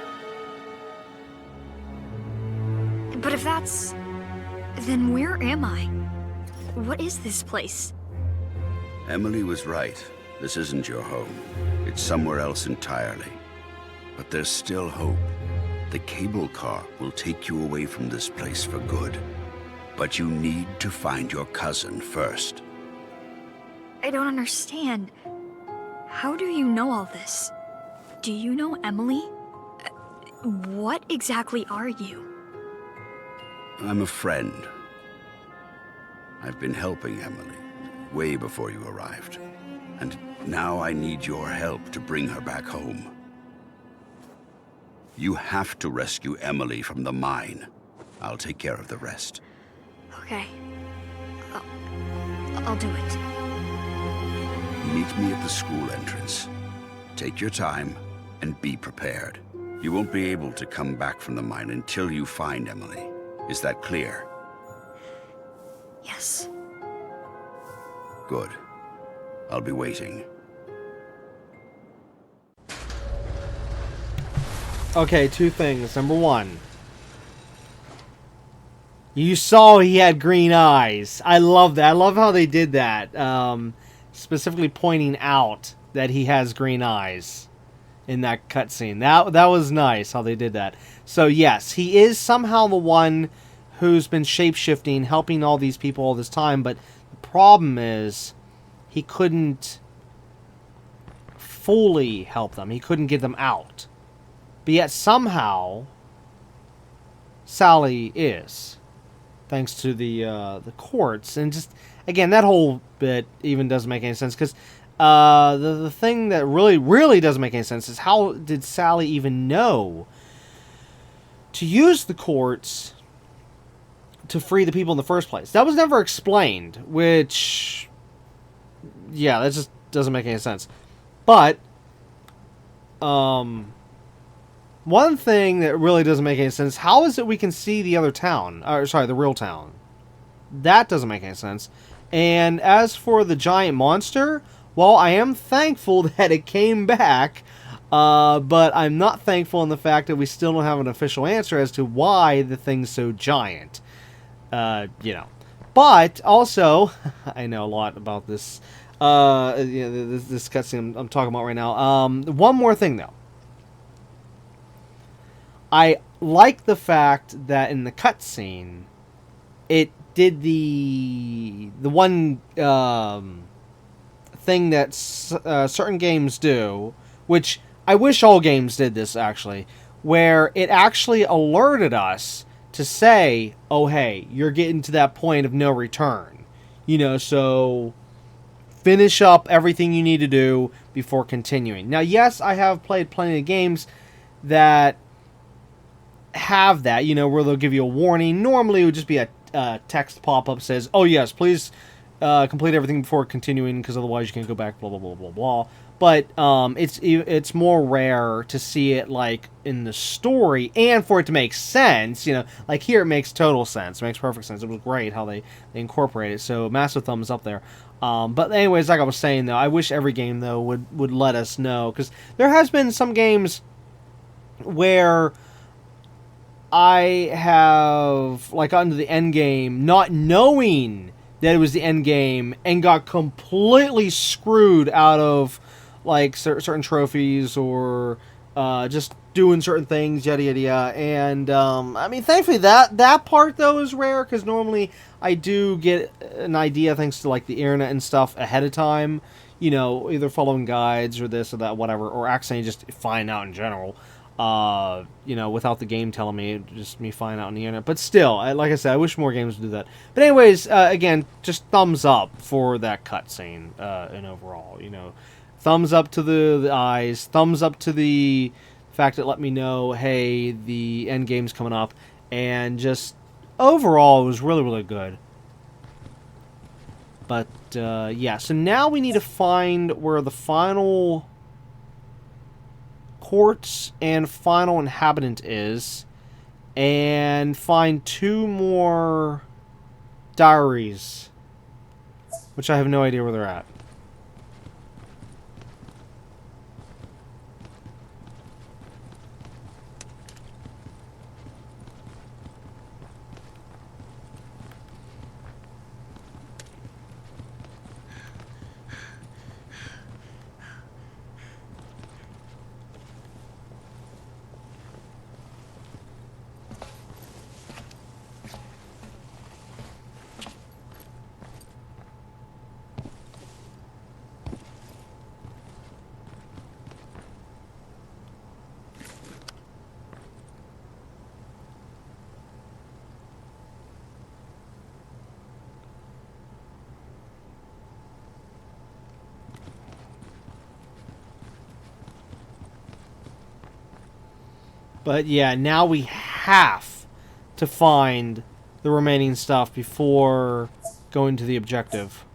But if that's... then where am I? What is this place? Emily was right. This isn't your home. It's somewhere else entirely. But there's still hope. The cable car will take you away from this place for good. But you need to find your cousin first. I don't understand. How do you know all this? Do you know Emily? What exactly are you? I'm a friend. I've been helping Emily way before you arrived. And now I need your help to bring her back home. You have to rescue Emily from the mine. I'll take care of the rest. Okay. I'll do it. Meet me at the school entrance. Take your time and be prepared. You won't be able to come back from the mine until you find Emily. Is that clear? Yes. Good. I'll be waiting. Okay, two things. Number one. You saw he had green eyes. I love that. I love how they did that. Specifically pointing out that he has green eyes in that cutscene. That was nice how they did that. So yes, he is somehow the one who's been shape-shifting, helping all these people all this time, but the problem is he couldn't fully help them. He couldn't get them out. But yet somehow Sally is, thanks to the courts. And just, again, that whole bit even doesn't make any sense, because the thing that really doesn't make any sense is how did Sally even know to use the courts to free the people in the first place? That was never explained, which, yeah, that just doesn't make any sense. But one thing that really doesn't make any sense, how is it we can see the other town? Or, sorry, the real town. That doesn't make any sense. And as for the giant monster, well, I am thankful that it came back, but I'm not thankful in the fact that we still don't have an official answer as to why the thing's so giant. You know. But, also, I know a lot about this, this cutscene I'm talking about right now. One more thing, though. I like the fact that in the cutscene, it did the one thing that certain games do, which I wish all games did this, actually, where it actually alerted us to say, oh, hey, you're getting to that point of no return. You know, so finish up everything you need to do before continuing. Now, yes, I have played plenty of games that have that, you know, where they'll give you a warning. Normally it would just be a text pop-up says, oh yes, please complete everything before continuing, because otherwise you can go back, blah blah blah blah blah. But it's more rare to see it like in the story, and for it to make sense. You know, like here it makes total sense, it makes perfect sense. It was great how they incorporate it, so massive thumbs up there. But anyways, like I was saying though, I wish every game though would let us know, because there has been some games where I have, like, gotten to the end game not knowing that it was the end game and got completely screwed out of, like, certain trophies or just doing certain things, yada yada yada. And I mean, thankfully that part though is rare, because normally I do get an idea thanks to like the internet and stuff ahead of time, you know, either following guides or this or that, whatever, or accidentally just find out in general. You know, without the game telling me, just me finding out on the internet. But still, like I said, I wish more games would do that. But anyways, again, just thumbs up for that cutscene, and overall, you know, thumbs up to the eyes, thumbs up to the fact that let me know, hey, the end game's coming up, and just overall, it was really, really good. But, yeah, so now we need to find where the final courts and final inhabitant is, and find 2 more diaries. which I have no idea where they're at. But yeah, now we have to find the remaining stuff before going to the objective.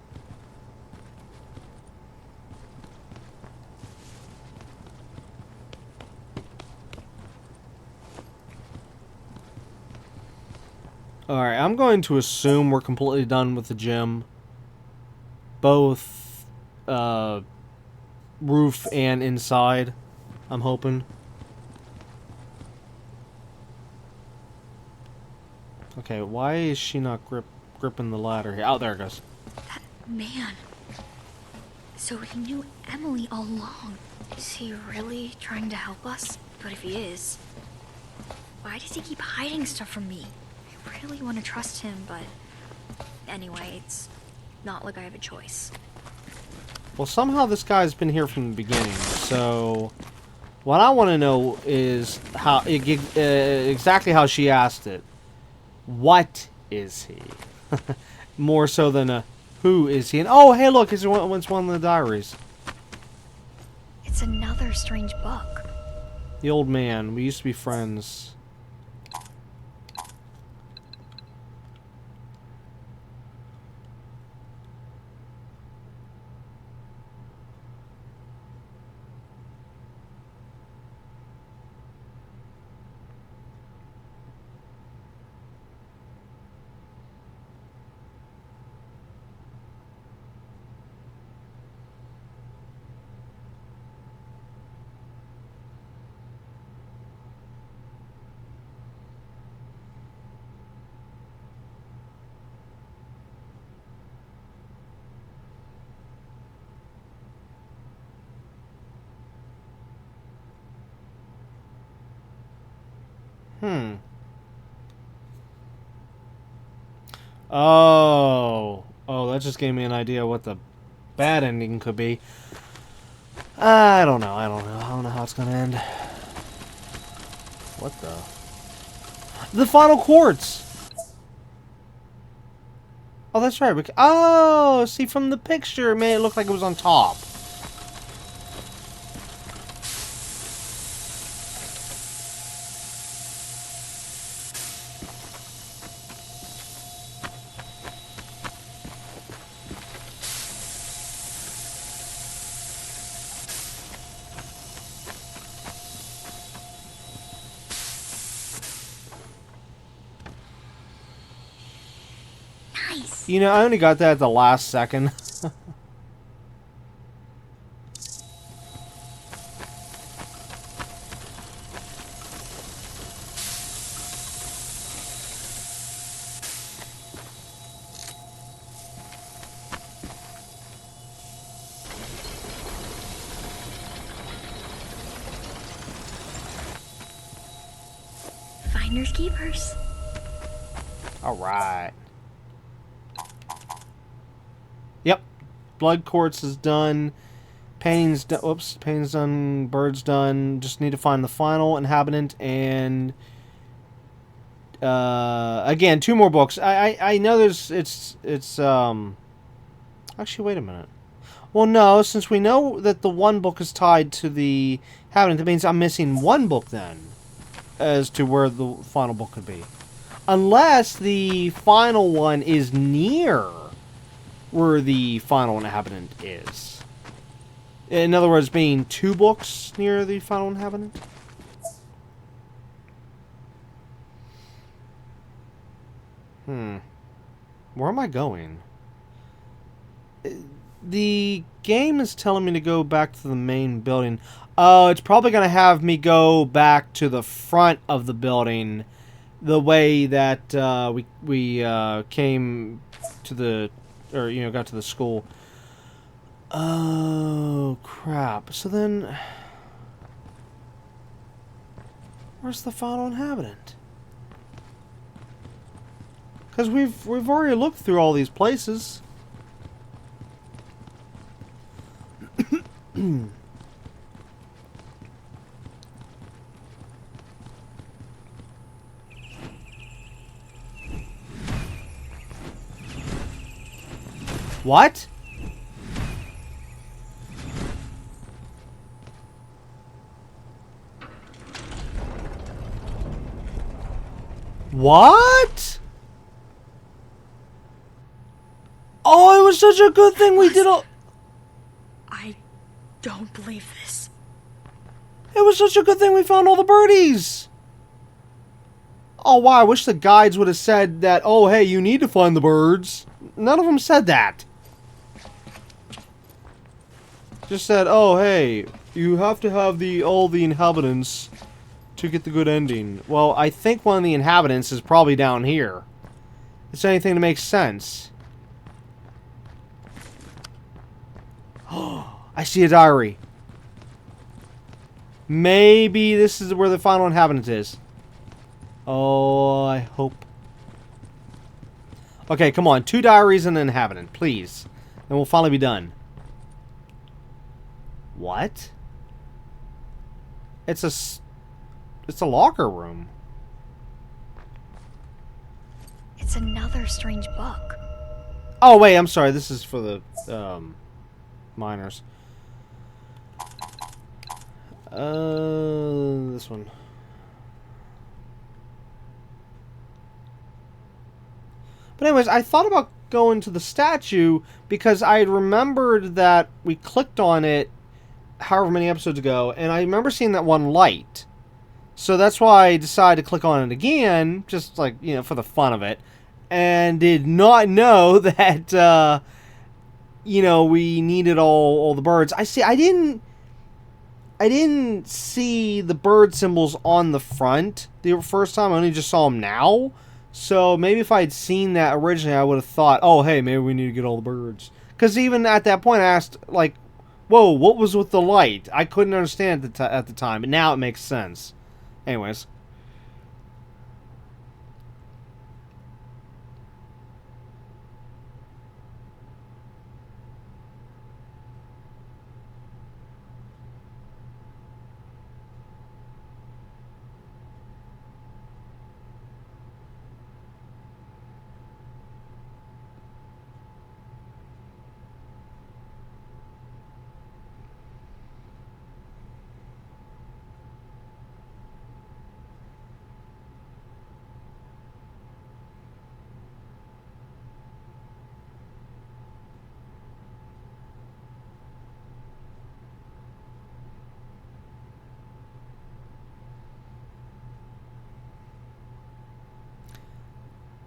Alright, I'm going to assume we're completely done with the gym. Both roof and inside, I'm hoping. Okay, why is she not gripping the ladder here? Oh, there it goes. That man. So he knew Emily all along. Is he really trying to help us? But if he is, why does he keep hiding stuff from me? I really want to trust him, but anyway, it's not like I have a choice. Well, somehow this guy's been here from the beginning, so what I want to know is how exactly how she asked it. What is he? More so than a who is he? And oh, hey, look, it's one of the diaries. It's another strange book. The old man. We used to be friends. Oh, that just gave me an idea what the bad ending could be. I don't know. I don't know how it's gonna end. What the final quartz. Oh, that's right. Oh, see, from the picture, it made it look like it was on top. Nice. You know, I only got that at the last second. Finders keepers. Alright. Yep. Blood quartz is done. Painting's done. Oops. Painting's done. Bird's done. Just need to find the final inhabitant and... again, 2 more books. I know there's... It's... Actually, wait a minute. Well, no, since we know that the one book is tied to the inhabitant, that means I'm missing 1 book then. As to where the final book could be. Unless the final one is near where the final inhabitant is. In other words, being 2 books near the final inhabitant. Where am I going? The game is telling me to go back to the main building. Oh, it's probably going to have me go back to the front of the building, the way that we came to the, or got to the school. Oh crap! So then, where's the final inhabitant? Because we've already looked through all these places. What? What? Oh, it was such a good thing we did all... I don't believe this. It was such a good thing we found all the birdies. Oh, wow, I wish the guides would have said that, oh, hey, you need to find the birds. None of them said that. Just said, oh, hey, you have to have all the inhabitants to get the good ending. Well, I think one of the inhabitants is probably down here. It's anything that makes sense. Oh, I see a diary. Maybe this is where the final inhabitant is. Oh, I hope. Okay, come on. 2 diaries and an inhabitant, please. And we'll finally be done. What? It's a locker room. It's another strange book. Oh, wait, I'm sorry. This is for the minors. This one. But anyways, I thought about going to the statue because I had remembered that we clicked on it however many episodes ago, and I remember seeing that one light. So that's why I decided to click on it again, just like, for the fun of it, and did not know that, we needed all the birds. I didn't see the bird symbols on the front the first time. I only just saw them now. So maybe if I had seen that originally, I would have thought, oh, hey, maybe we need to get all the birds. Because even at that point, I asked, like, whoa, what was with the light? I couldn't understand at the time, but now it makes sense. Anyways.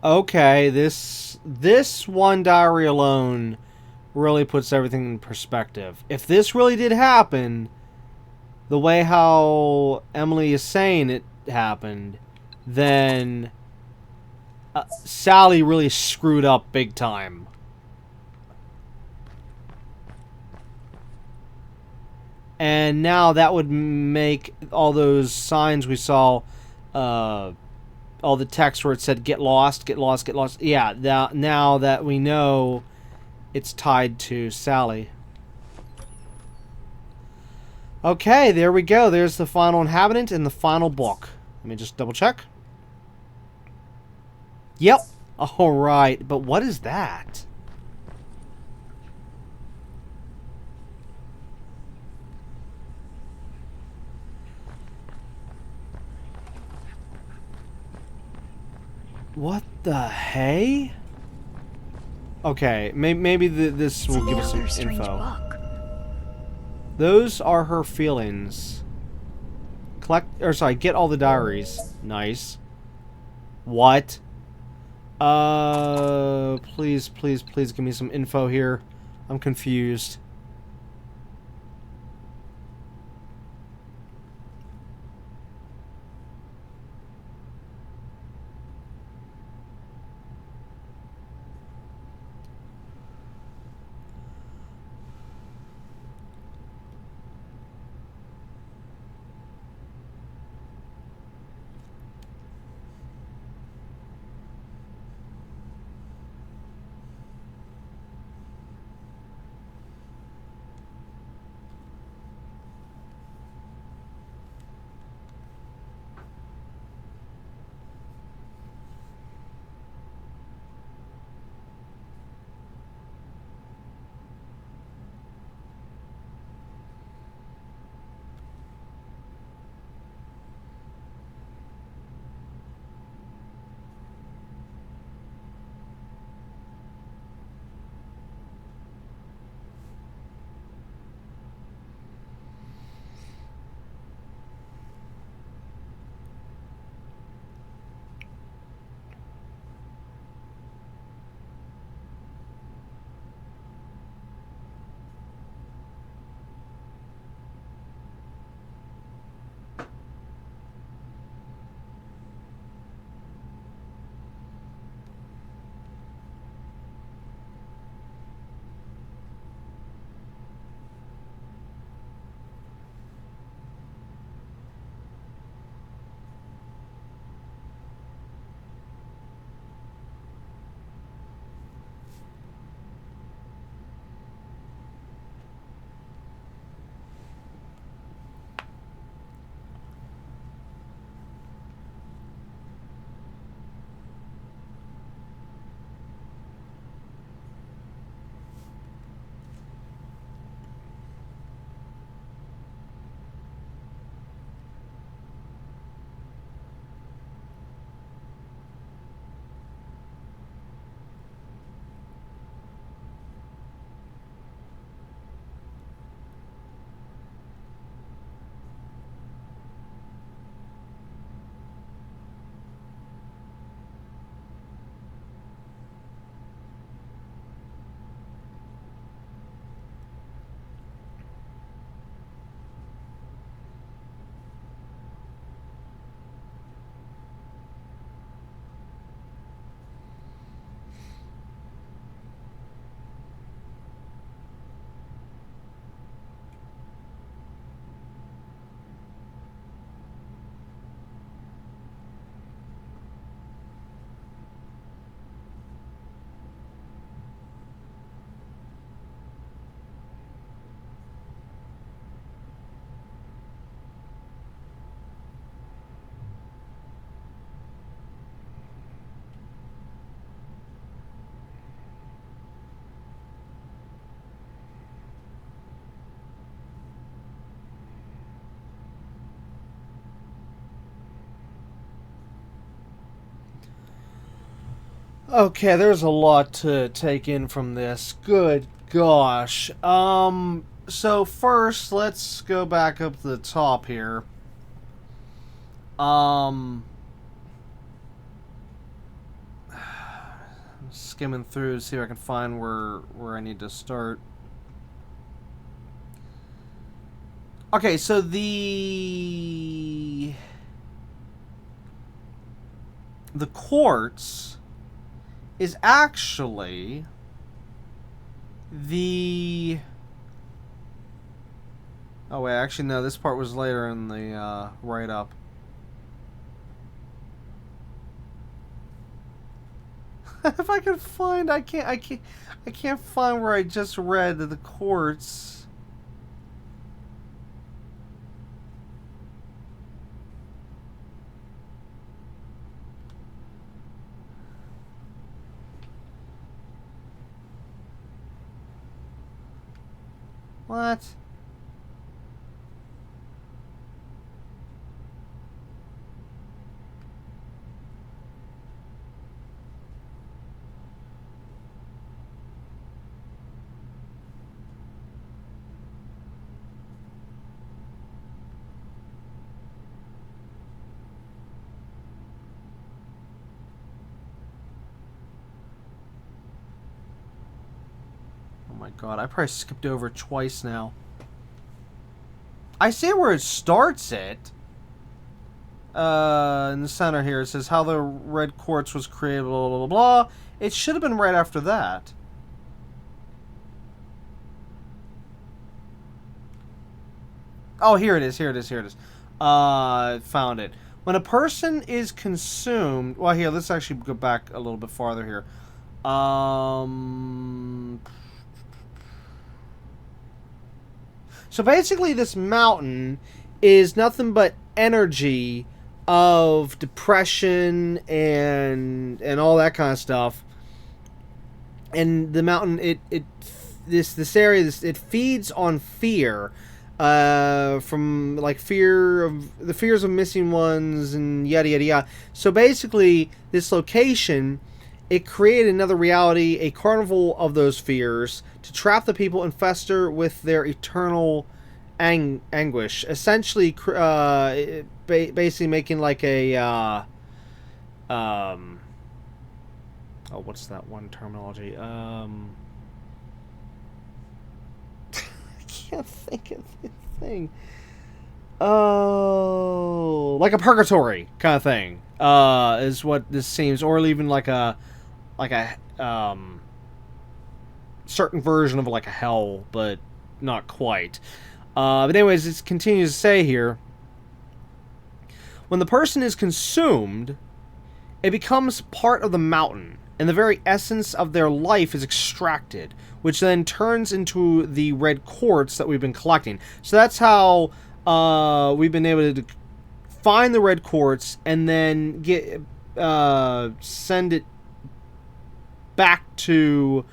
Okay, this one diary alone really puts everything in perspective. If this really did happen, the way how Emily is saying it happened, then Sally really screwed up big time. And now that would make all those signs we saw, all the text where it said get lost, get lost, get lost. Yeah, now that we know it's tied to Sally. Okay, there we go. There's the final inhabitant in the final book. Let me just double check. Yep. Alright, but what is that? What the hey? Okay, maybe this will give us some info. Book. Those are her feelings. Get all the diaries. Nice. What? Please give me some info here. I'm confused. Okay, there's a lot to take in from this. Good gosh. So first, let's go back up to the top here. Skimming through to see if I can find where I need to start. Okay, so the quartz is actually the... Oh wait, actually no, this part was later in the write-up. If I could find, I can't find where I just read the quartz. What? my god, I probably skipped over it twice now. I see where it starts it. In the center here, it says how the red quartz was created, blah, blah, blah, blah. It should have been right after that. Oh, here it is, here it is, here it is. Found it. When a person is consumed... Well, here, let's actually go back a little bit farther here. So basically this mountain is nothing but energy of depression and all that kind of stuff. And the mountain, this area, it feeds on fear. From like the fears of missing ones and yada yada yada. So basically, this location, it created another reality, a carnival of those fears, to trap the people and fester with their eternal anguish. Essentially, basically making like a oh, what's that one terminology? Can't think of the thing. Oh, like a purgatory kind of thing is what this seems, or even like a certain version of like a hell, but not quite. But anyways, it continues to say here, when the person is consumed, it becomes part of the mountain, and the very essence of their life is extracted, which then turns into the red quartz that we've been collecting. So that's how we've been able to find the red quartz and then send it back to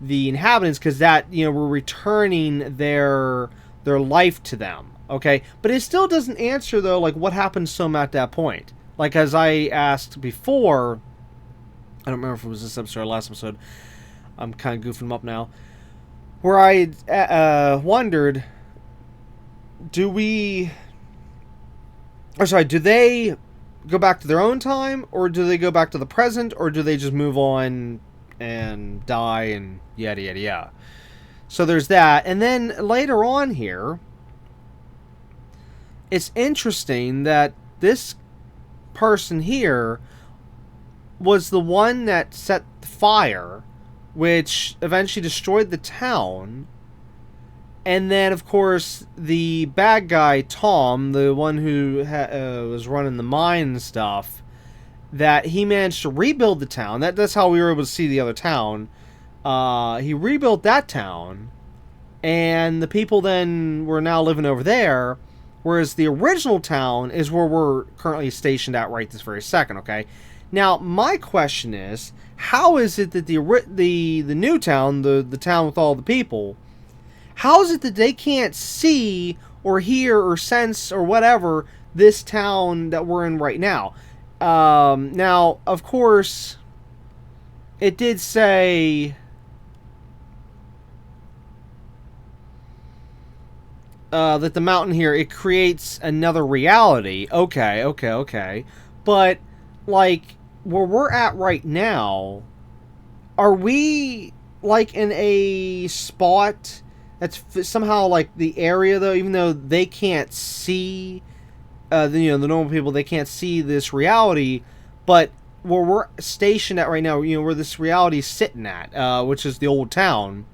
the inhabitants, because that, we're returning their life to them. Okay, but it still doesn't answer though, like what happens to them at that point. Like as I asked before, I don't remember if it was this episode or last episode. I'm kind of goofing them up now. Where I wondered, do they go back to their own time, or do they go back to the present, or do they just move on and die and yada yada yada? So there's that. And then later on here, it's interesting that this person here was the one that set the fire, which eventually destroyed the town. And then, of course, the bad guy, Tom, the one who was running the mine and stuff, that he managed to rebuild the town. That's how we were able to see the other town. He rebuilt that town, and the people then were now living over there, whereas the original town is where we're currently stationed at right this very second, okay? Now, my question is, how is it that the new town, the town with all the people, how is it that they can't see or hear or sense or whatever this town that we're in right now? Now, of course, it did say that the mountain here, it creates another reality. Okay. But, like, where we're at right now, are we, like, in a spot that's somehow, like, the area, though, even though they can't see, the normal people, they can't see this reality, but where we're stationed at right now, where this reality is sitting at, which is the old town,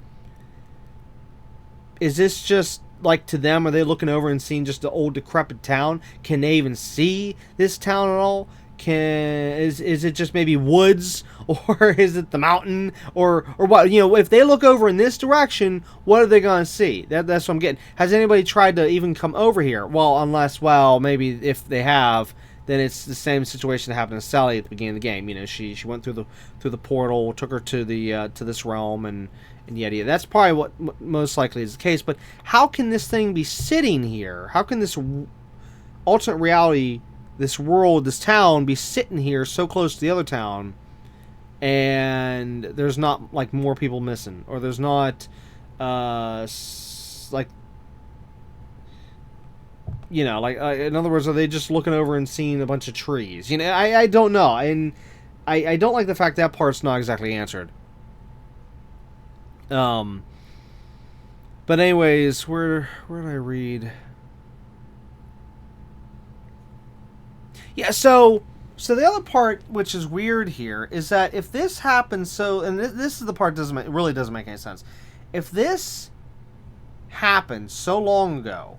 is this just, like, to them, are they looking over and seeing just the old decrepit town? Can they even see this town at all? Is it just maybe woods, or is it the mountain, or what? If they look over in this direction, what are they going to see? That's what I'm getting. Has anybody tried to even come over here? Well, unless, maybe if they have, then it's the same situation that happened to Sally at the beginning of the game. She went through the portal, took her to the to this realm, and yada. That's probably what most likely is the case. But how can this thing be sitting here? How can this alternate reality, this world, this town, be sitting here so close to the other town, and there's not, like, more people missing, or there's not, like, in other words, are they just looking over and seeing a bunch of trees? I don't know, and I don't like the fact that part's not exactly answered. But anyways, where did I read? Yeah, so the other part, which is weird here, is that if this happens, and this is the part that really doesn't make any sense. If this happened so long ago,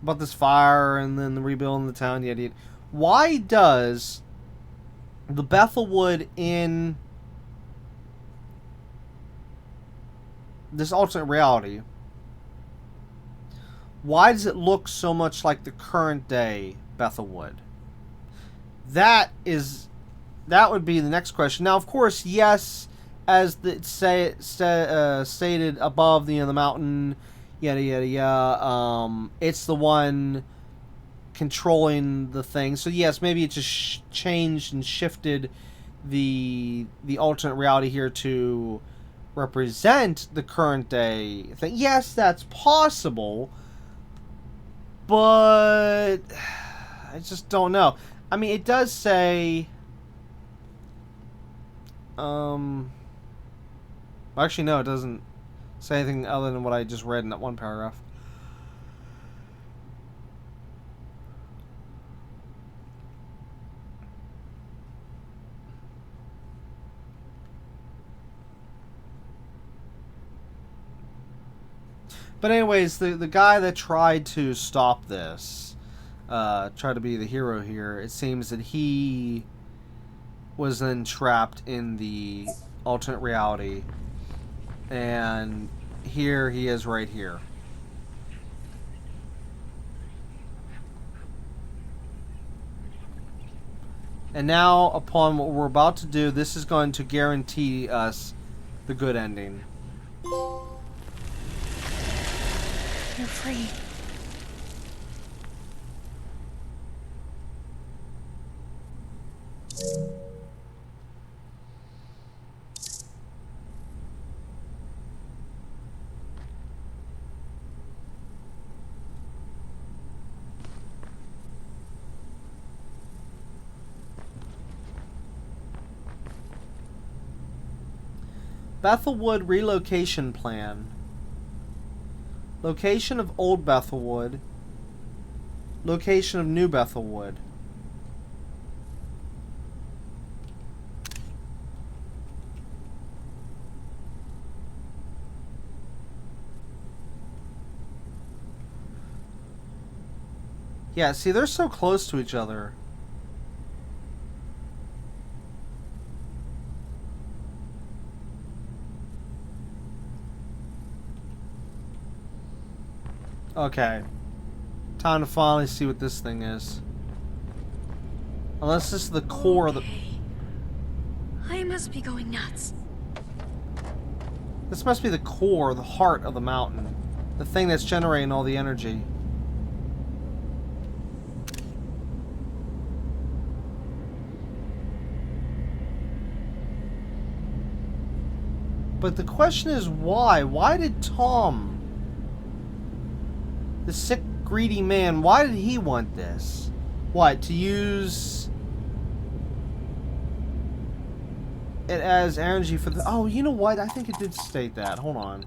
about this fire and then the rebuilding the town, yada yada, why does the Bethelwood in this alternate reality, why does it look so much like the current day Bethelwood? That would be the next question. Now, of course, yes, as stated above, the mountain, yada yada yada. It's the one controlling the thing. So yes, maybe it just changed and shifted the alternate reality here to represent the current day thing. Yes, that's possible, but I just don't know. I mean, it does say, actually, no, it doesn't say anything other than what I just read in that one paragraph. But anyways, the guy that tried to stop this, try to be the hero here, it seems that he was then trapped in the alternate reality, and here he is right here. And now, upon what we're about to do, this is going to guarantee us the good ending. You're free. Bethelwood relocation plan. Location of Old Bethelwood. Location of New Bethelwood. Yeah, see, they're so close to each other. Okay. Time to finally see what this thing is. Unless this is the core of the... I must be going nuts. This must be the core, the heart of the mountain. The thing that's generating all the energy. But the question is why? Why did Tom, the sick, greedy man, why did he want this? What, to use it as energy for the... Oh, you know what? I think it did state that. Hold on.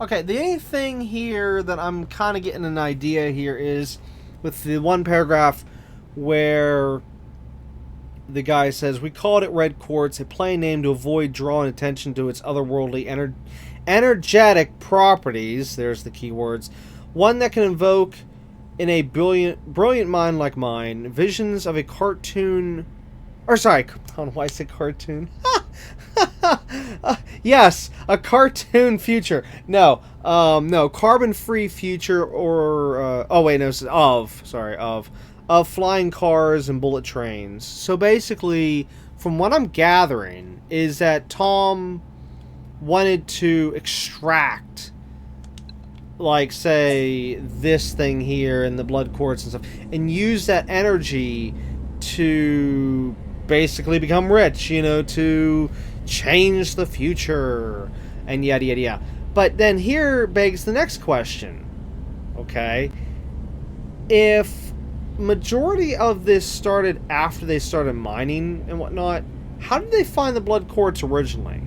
Okay, the only thing here that I'm kind of getting an idea here is with the one paragraph where the guy says, "We called it red quartz, a plain name to avoid drawing attention to its otherworldly energetic properties." There's the keywords. "One that can invoke in a brilliant mind like mine visions of a cartoon Or sorry, I don't know why I said cartoon. Yes, a cartoon future. No, no, carbon-free future, or oh wait, no, of flying cars and bullet trains. So basically, from what I'm gathering, is that Tom wanted to extract, like, say, this thing here and the blood quartz and stuff, and use that energy to basically become rich, you know, to change the future, and yada yada yada. But then here begs the next question, okay? If majority of this started after they started mining and whatnot, how did they find the blood quartz originally?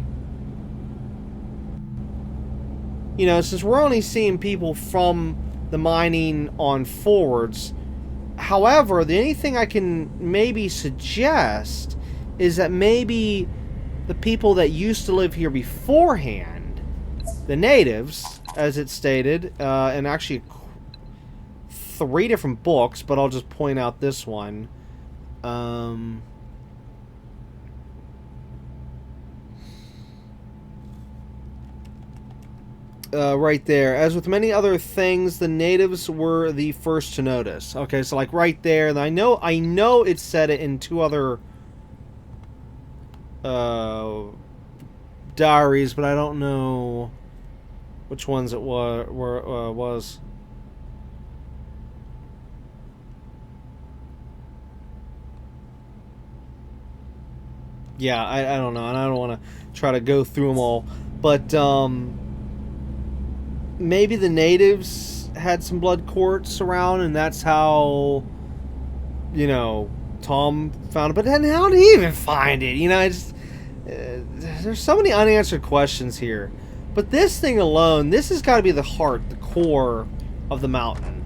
You know, since we're only seeing people from the mining on forwards. However, the only thing I can maybe suggest is that maybe the people that used to live here beforehand, the natives, as it's stated, and actually 3 different books, but I'll just point out this one. Right there. As with many other things, the natives were the first to notice. Okay, so like right there, and I know it said it in 2 other diaries, but I don't know which ones it was. Yeah, I don't know, and I don't want to try to go through them all, but maybe the natives had some blood quartz around, and that's how, you know, Tom found it. But then how did he even find it? You know, there's so many unanswered questions here. But this thing alone, this has got to be the heart, the core of the mountain.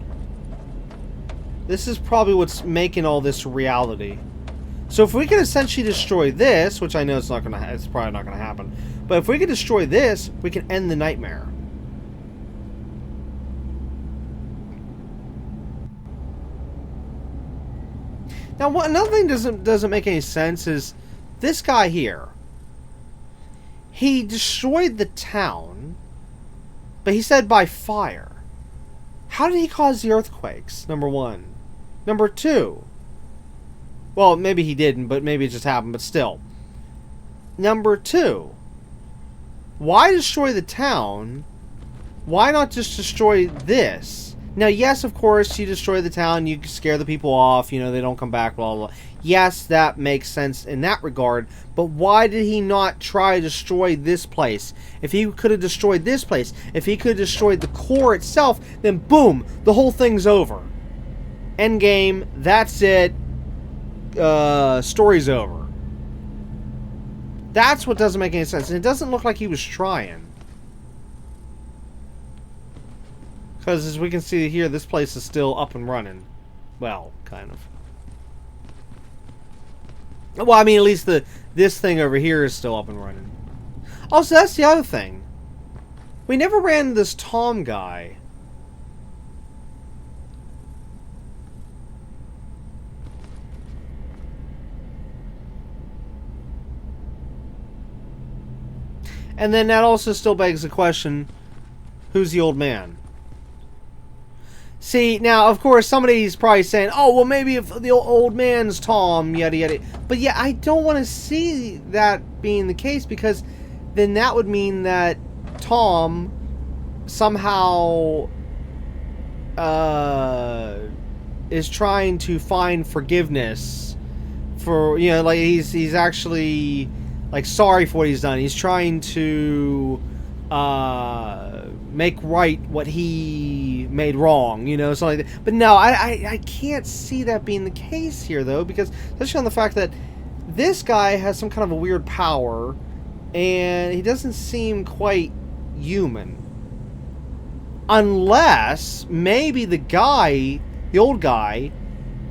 This is probably what's making all this reality. So if we can essentially destroy this, which I know it's probably not gonna happen, but if we can destroy this, we can end the nightmare. Now, another thing doesn't make any sense is this guy here. He destroyed the town, but he said by fire. How did he cause the earthquakes? Number 1. Number 2. Well, maybe he didn't, but maybe it just happened, but still. Number 2. Why destroy the town? Why not just destroy this? Now, yes, of course, you destroy the town, you scare the people off, you know, they don't come back, blah, blah, blah. Yes, that makes sense in that regard, but why did he not try to destroy this place? If he could have destroyed this place, if he could have destroyed the core itself, then boom, the whole thing's over. Endgame, that's it, story's over. That's what doesn't make any sense, and it doesn't look like he was trying. Because as we can see here, this place is still up and running. Well, kind of. Well, I mean, at least this thing over here is still up and running. Also, that's the other thing. We never ran this Tom guy. And then that also still begs the question, who's the old man? See, now, of course, somebody's probably saying, oh, well, maybe if the old man's Tom, yada, yada. But, yeah, I don't want to see that being the case, because then that would mean that Tom somehow is trying to find forgiveness for, you know, like, he's actually, like, sorry for what he's done. He's trying to make right what he made wrong, you know, something like that. But no, I can't see that being the case here, though, because especially on the fact that this guy has some kind of a weird power, and he doesn't seem quite human. Unless maybe the guy, the old guy,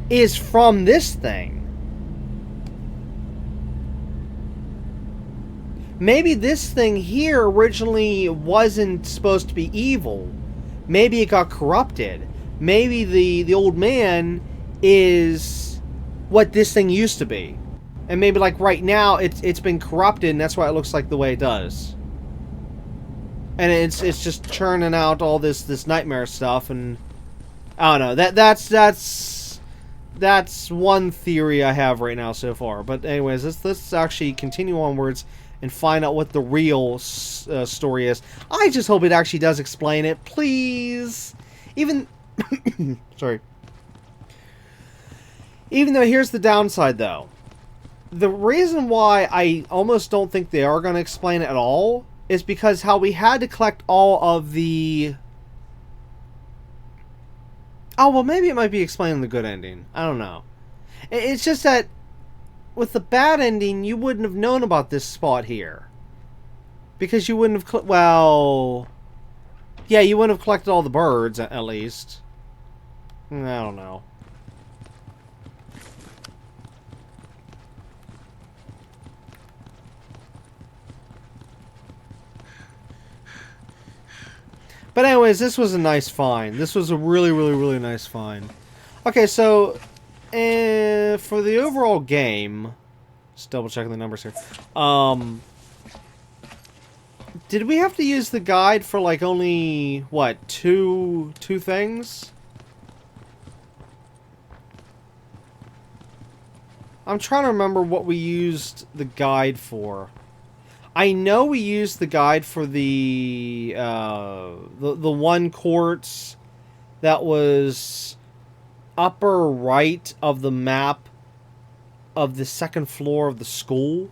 is from this thing. Maybe this thing here originally wasn't supposed to be evil. Maybe it got corrupted. Maybe the old man is what this thing used to be. And maybe like right now it's been corrupted and that's why it looks like the way it does. And it's just churning out all this nightmare stuff, and I don't know. That's one theory I have right now so far. But anyways, let's actually continue onwards and find out what the real story is. I just hope it actually does explain it, please. Even sorry. Even though here's the downside though. The reason why I almost don't think they are going to explain it at all is because how we had to collect all of the... Oh, well, maybe it might be explaining the good ending. I don't know. It's just that with the bad ending, you wouldn't have known about this spot here. Because you wouldn't have... Well... Yeah, you wouldn't have collected all the birds, at least. I don't know. But anyways, this was a nice find. This was a really, really, really nice find. Okay, so for the overall game, just double checking the numbers here. Did we have to use the guide for like only what two things? I'm trying to remember what we used the guide for. I know we used the guide for the one quartz that was upper right of the map of the second floor of the school,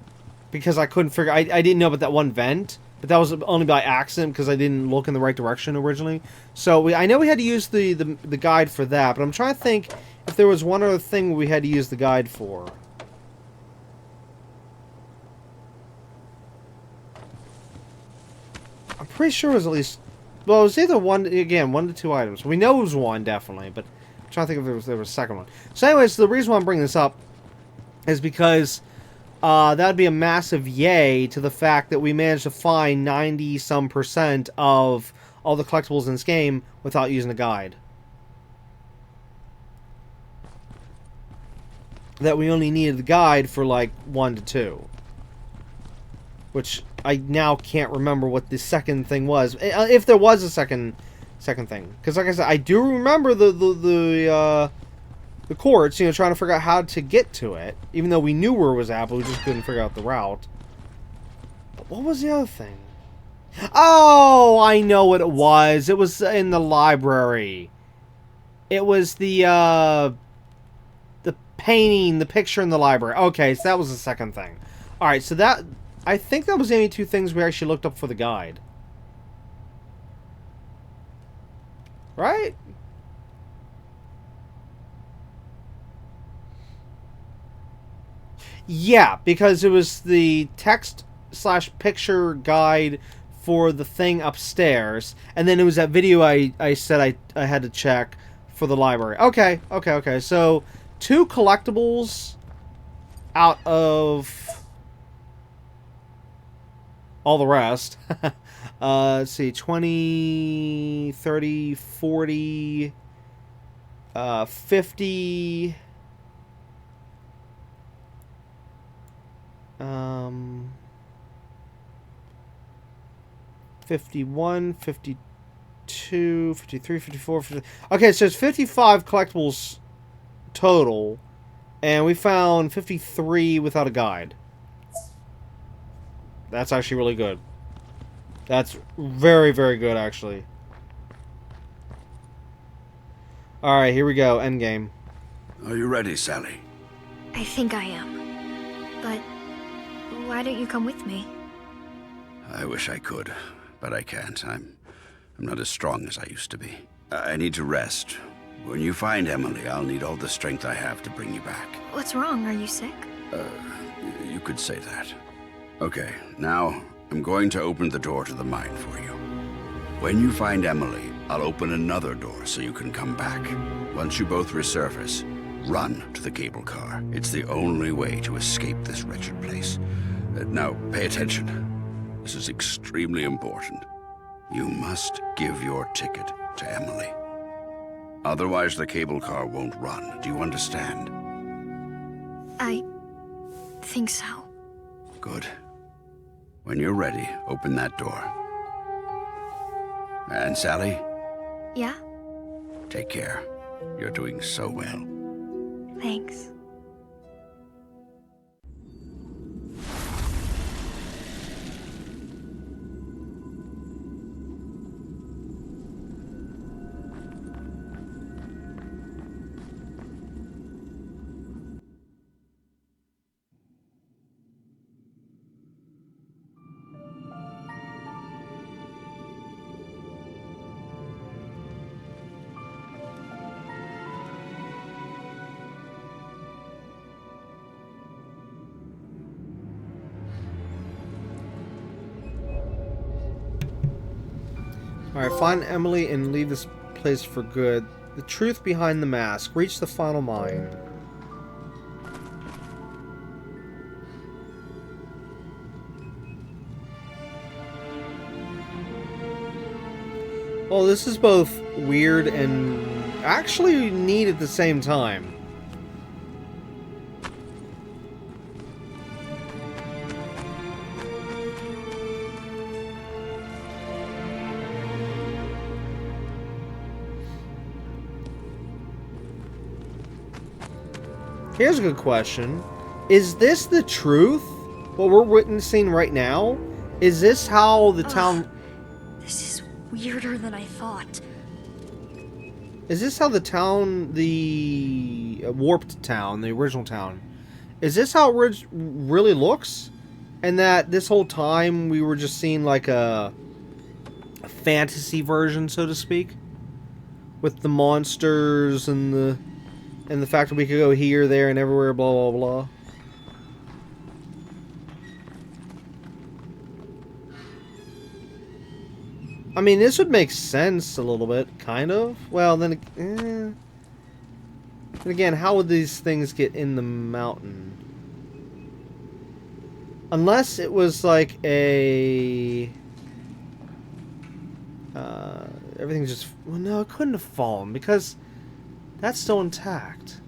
because I couldn't figure. I didn't know about that one vent, but that was only by accident because I didn't look in the right direction originally. So I know we had to use the guide for that, but I'm trying to think if there was one other thing we had to use the guide for. I'm pretty sure it was at least... Well, it was either one to two items. We know it was one, definitely, but I'm trying to think if there was a second one. So anyways, the reason why I'm bringing this up is because that would be a massive yay to the fact that we managed to find 90-some% of all the collectibles in this game without using a guide. That we only needed the guide for like 1 to 2. Which I now can't remember what the second thing was. If there was a second thing. Because like I said, I do remember the quartz, you know, trying to figure out how to get to it. Even though we knew where it was at, but we just couldn't figure out the route. But what was the other thing? Oh, I know what it was. It was in the library. It was the painting, the picture in the library. Okay, so that was the second thing. Alright, so that... I think that was the only two things we actually looked up for the guide. Right? Yeah, because it was the text/picture guide for the thing upstairs, and then it was that video I said I had to check for the library. Okay. So, 2 collectibles out of... all the rest. Let's see, 20, 30, 40, 50, 51, 52, 53, 54, 50. Okay, so it's 55 collectibles total, and we found 53 without a guide. That's actually really good. That's very, very good, actually. Alright, here we go. Endgame. Are you ready, Sally? I think I am. But why don't you come with me? I wish I could, but I can't. I'm not as strong as I used to be. I need to rest. When you find Emily, I'll need all the strength I have to bring you back. What's wrong? Are you sick? You could say that. Okay, now I'm going to open the door to the mine for you. When you find Emily, I'll open another door so you can come back. Once you both resurface, run to the cable car. It's the only way to escape this wretched place. Now, pay attention. This is extremely important. You must give your ticket to Emily. Otherwise, the cable car won't run. Do you understand? think so. Good. When you're ready, open that door. And Sally, Yeah? take care. You're doing so well. Thanks. Alright, find Emily and leave this place for good. The truth behind the mask. Reach the final mine. Well, this is both weird and actually neat at the same time. Here's a good question. Is this the truth? What we're witnessing right now? Is this how the town... This is weirder than I thought. Is this how the town, the warped town, the original town, is this how it really looks? And that this whole time we were just seeing like a fantasy version, so to speak? With the monsters and the fact that we could go here, there, and everywhere, blah, blah, blah. I mean, this would make sense a little bit, kind of. Well, then again, how would these things get in the mountain? Unless it was like a... everything's just... Well, no, it couldn't have fallen, because that's still intact.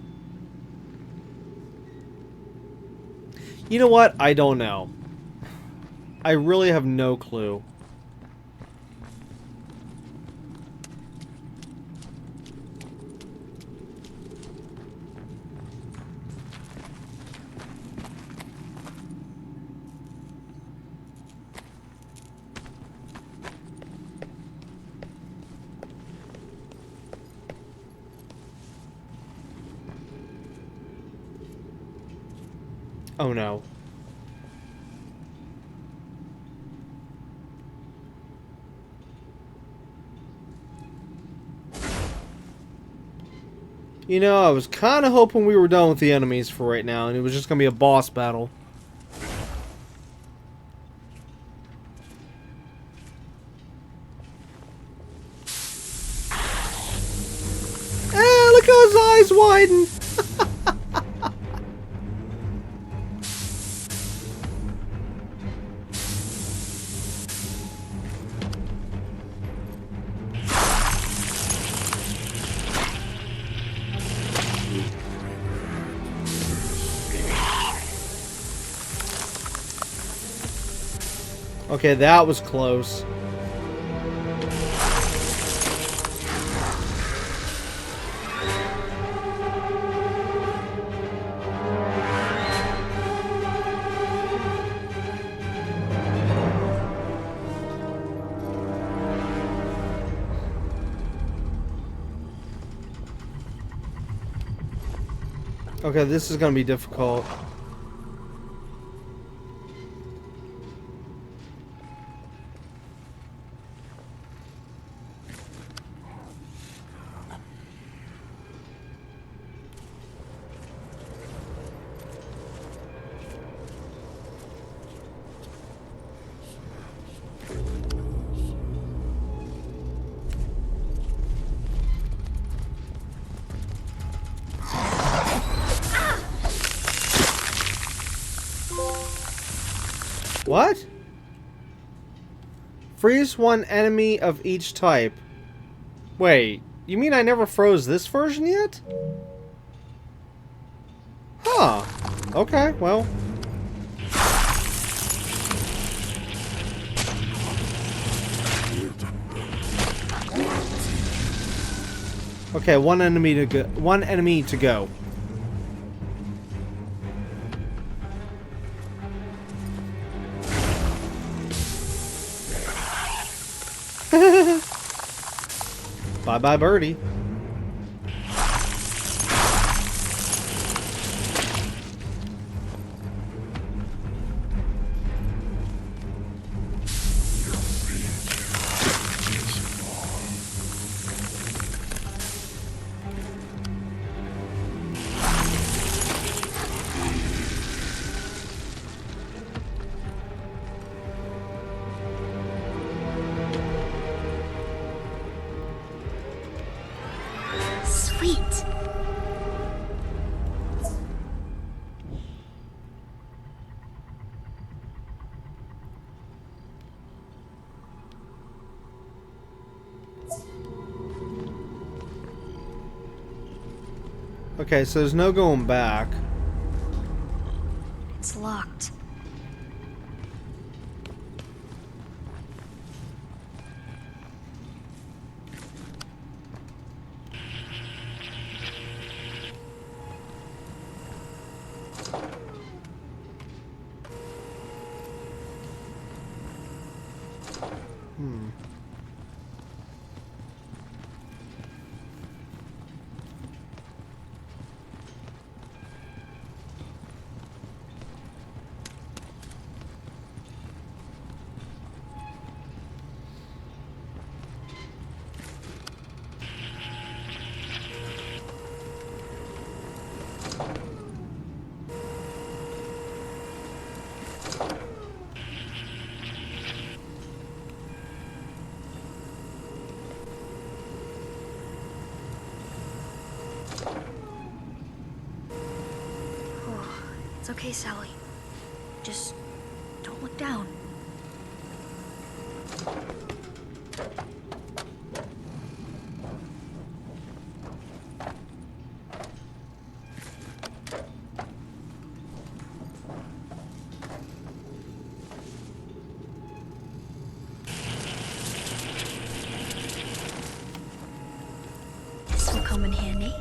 You know what? I don't know. I really have no clue. Oh no. You know, I was kind of hoping we were done with the enemies for right now, and it was just going to be a boss battle. Look how his eyes widen! Okay, that was close. Okay, this is gonna be difficult. What? Freeze one enemy of each type. Wait, you mean I never froze this version yet? Huh. Okay, well, Okay, one enemy to go. One enemy to go. Bye bye, birdie. Sweet. Okay, so there's no going back. It's locked. It's okay, Sally. Just don't look down. This will come in handy.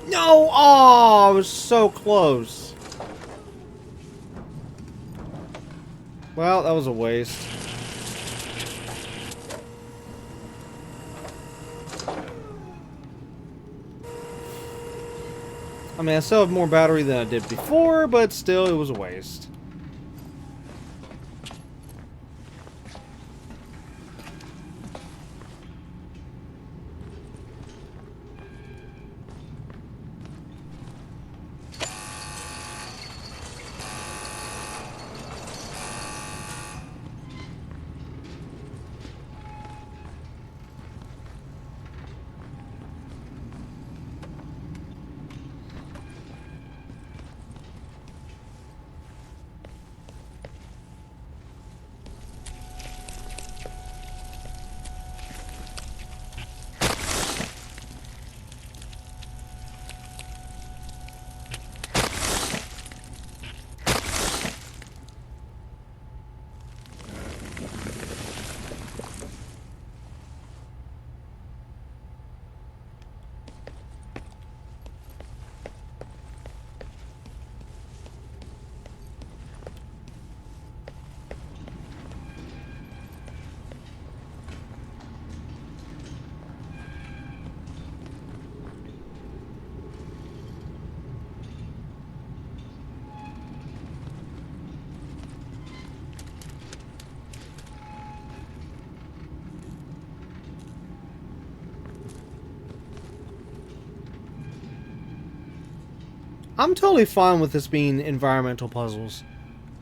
No! Oh, I was so close. Well, that was a waste. I mean, I still have more battery than I did before, but still, it was a waste. I'm totally fine with this being environmental puzzles.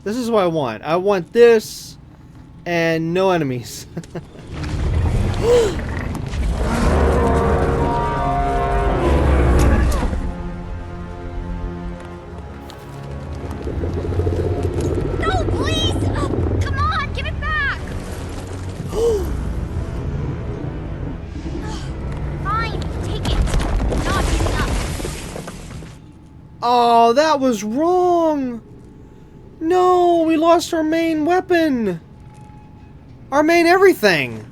This is what I want. I want this and no enemies. No, please! Come on, give it back! Fine, take it. Not enough. Oh, that was wrong! No, we lost our main weapon! Our main everything!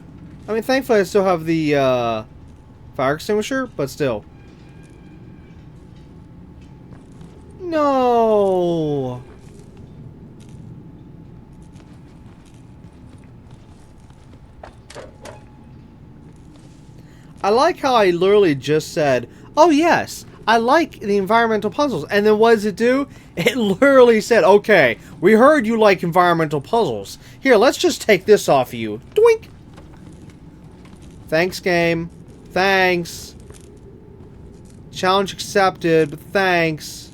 I mean, thankfully I still have the fire extinguisher, but still. No. I like how I literally just said, oh yes, I like the environmental puzzles. And then what does it do? It literally said, okay, we heard you like environmental puzzles. Here, let's just take this off of you. Doink! Thanks, game. Thanks. Challenge accepted, but thanks.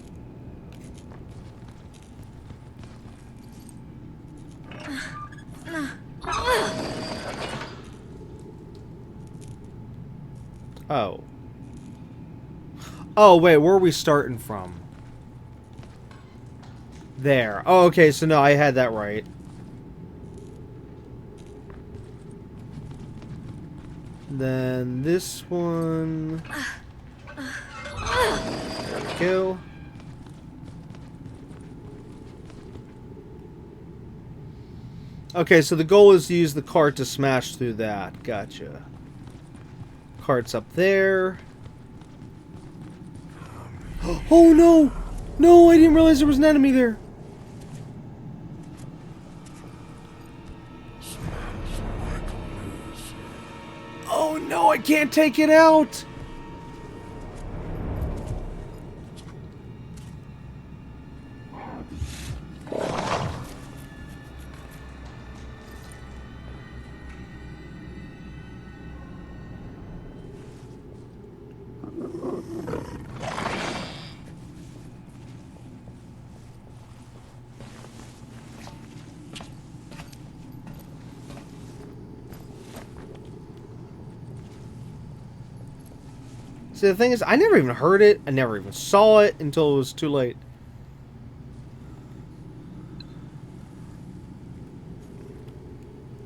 Oh. Oh, wait, where are we starting from? There. Oh, okay, so no, I had that right. Then this one. There we go. Okay, so the goal is to use the cart to smash through that. Gotcha. Cart's up there. Oh no! No, I didn't realize there was an enemy there. Oh no, I can't take it out! See, the thing is, I never even heard it. I never even saw it until it was too late.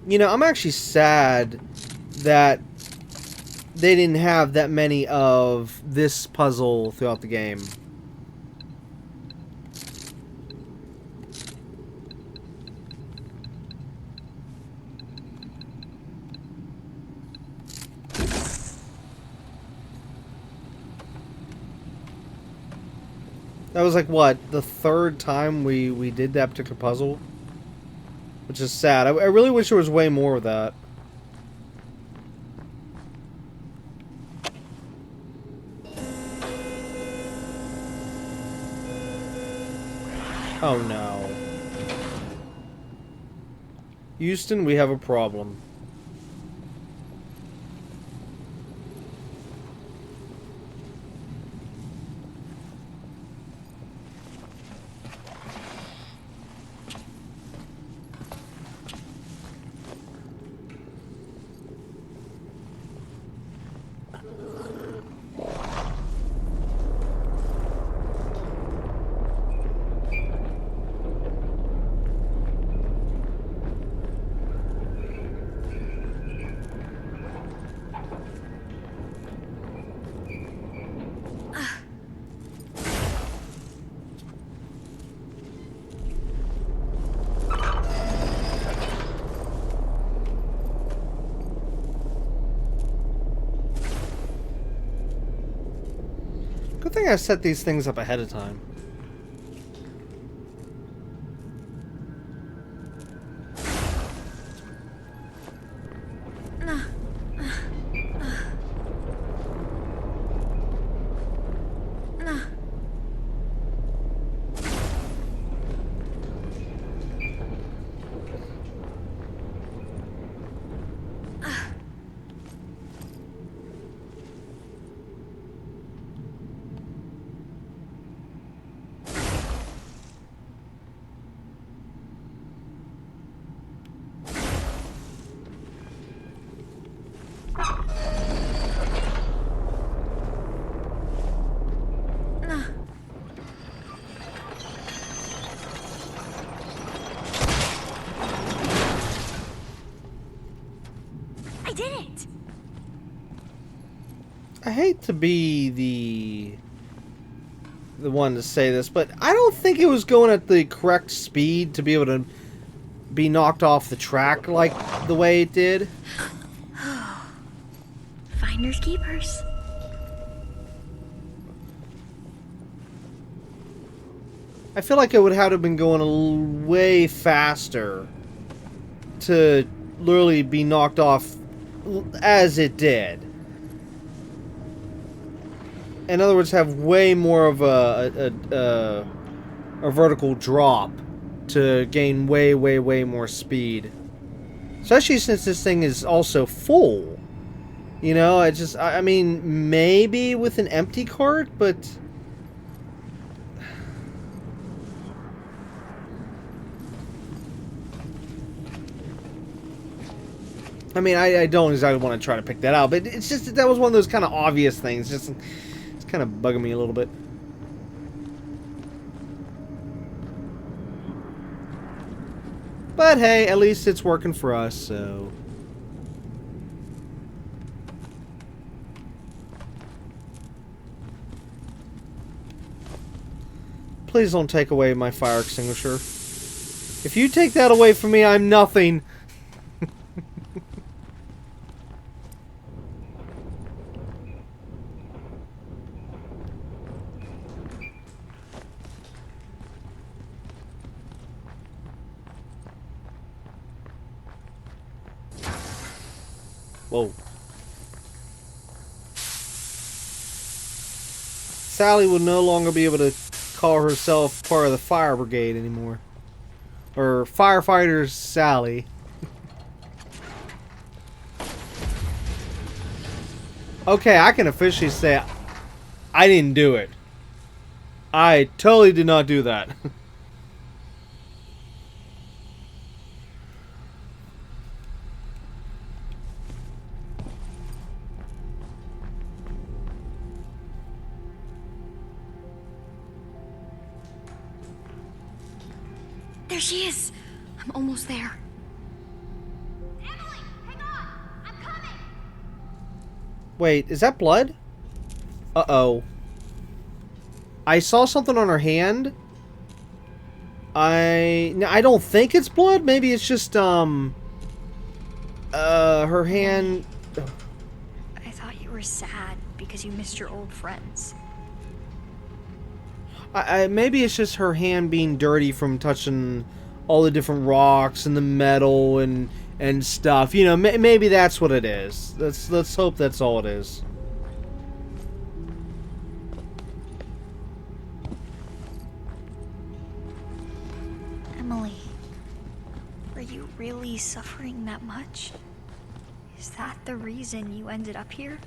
You know, I'm actually sad that they didn't have that many of this puzzle throughout the game. That was like, what, the third time we did that particular puzzle? Which is sad. I really wish there was way more of that. Oh no. Houston, we have a problem. Good thing I set these things up ahead of time. I hate to be the one to say this, but I don't think it was going at the correct speed to be able to be knocked off the track like the way it did. Finders keepers. I feel like it would have been going way faster to literally be knocked off as it did. In other words, have way more of a vertical drop to gain way more speed. Especially since this thing is also full. You know, I mean, maybe with an empty cart, but... I mean, I don't exactly want to try to pick that out, but it's just that was one of those kind of obvious things. It's kind of bugging me a little bit. But hey, at least it's working for us, so... Please don't take away my fire extinguisher. If you take that away from me, I'm nothing. Whoa. Sally will no longer be able to call herself part of the fire brigade anymore. Or firefighters Sally. Okay, I can officially say I didn't do it. I totally did not do that. There she is. I'm almost there. Emily, hang on! I'm coming! Wait, is that blood? Uh-oh. I saw something on her hand. I don't think it's blood. Maybe it's just, her hand... I thought you were sad because you missed your old friends. Maybe it's just her hand being dirty from touching all the different rocks and the metal and stuff. You know, maybe that's what it is. Let's hope that's all it is. Emily, were you really suffering that much? Is that the reason you ended up here?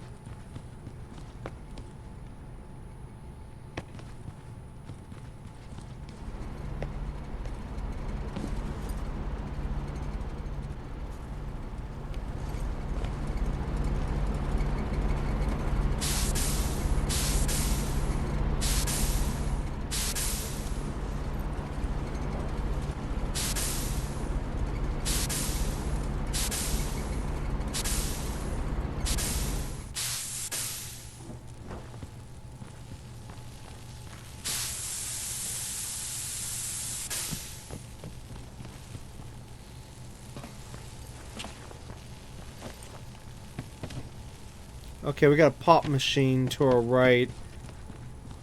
Okay, we got a pop machine to our right.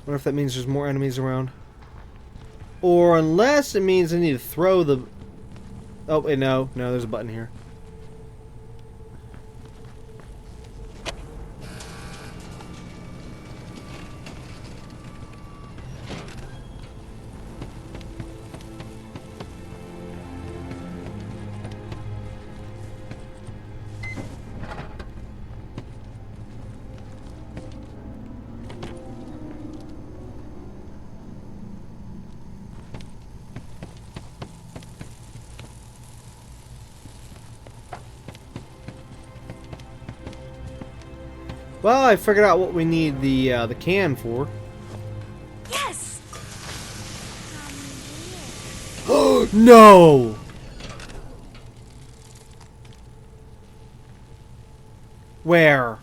Wonder if that means there's more enemies around. Or unless it means I need to throw the... Oh, wait, no. No, there's a button here. Well, I figured out what we need the can for. Yes! Oh no! Where?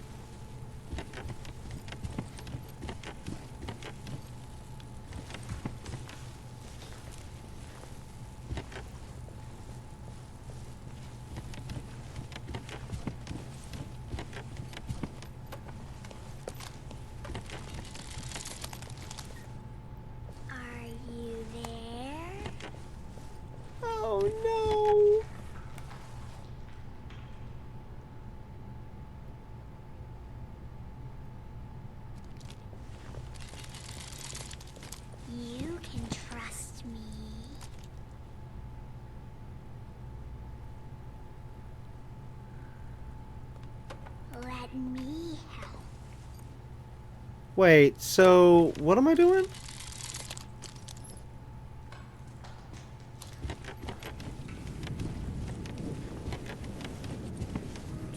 no. You can trust me. Let me help. Wait, so what am I doing?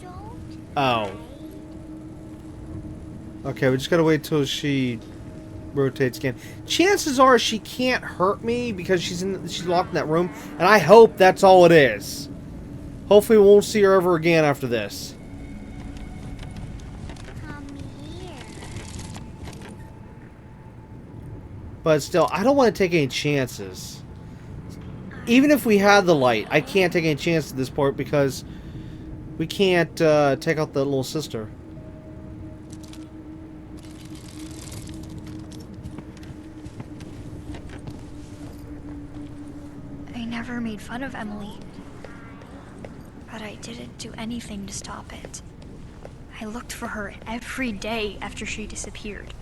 Don't Oh. Okay, we just gotta wait till she rotates again. Chances are she can't hurt me because she's locked in that room, and I hope that's all it is. Hopefully we won't see her ever again after this. come here. But still, I don't want to take any chances. Even if we had the light, I can't take any chances at this point because we can't take out the little sister. I never made fun of Emily, but I didn't do anything to stop it. I looked for her every day after she disappeared.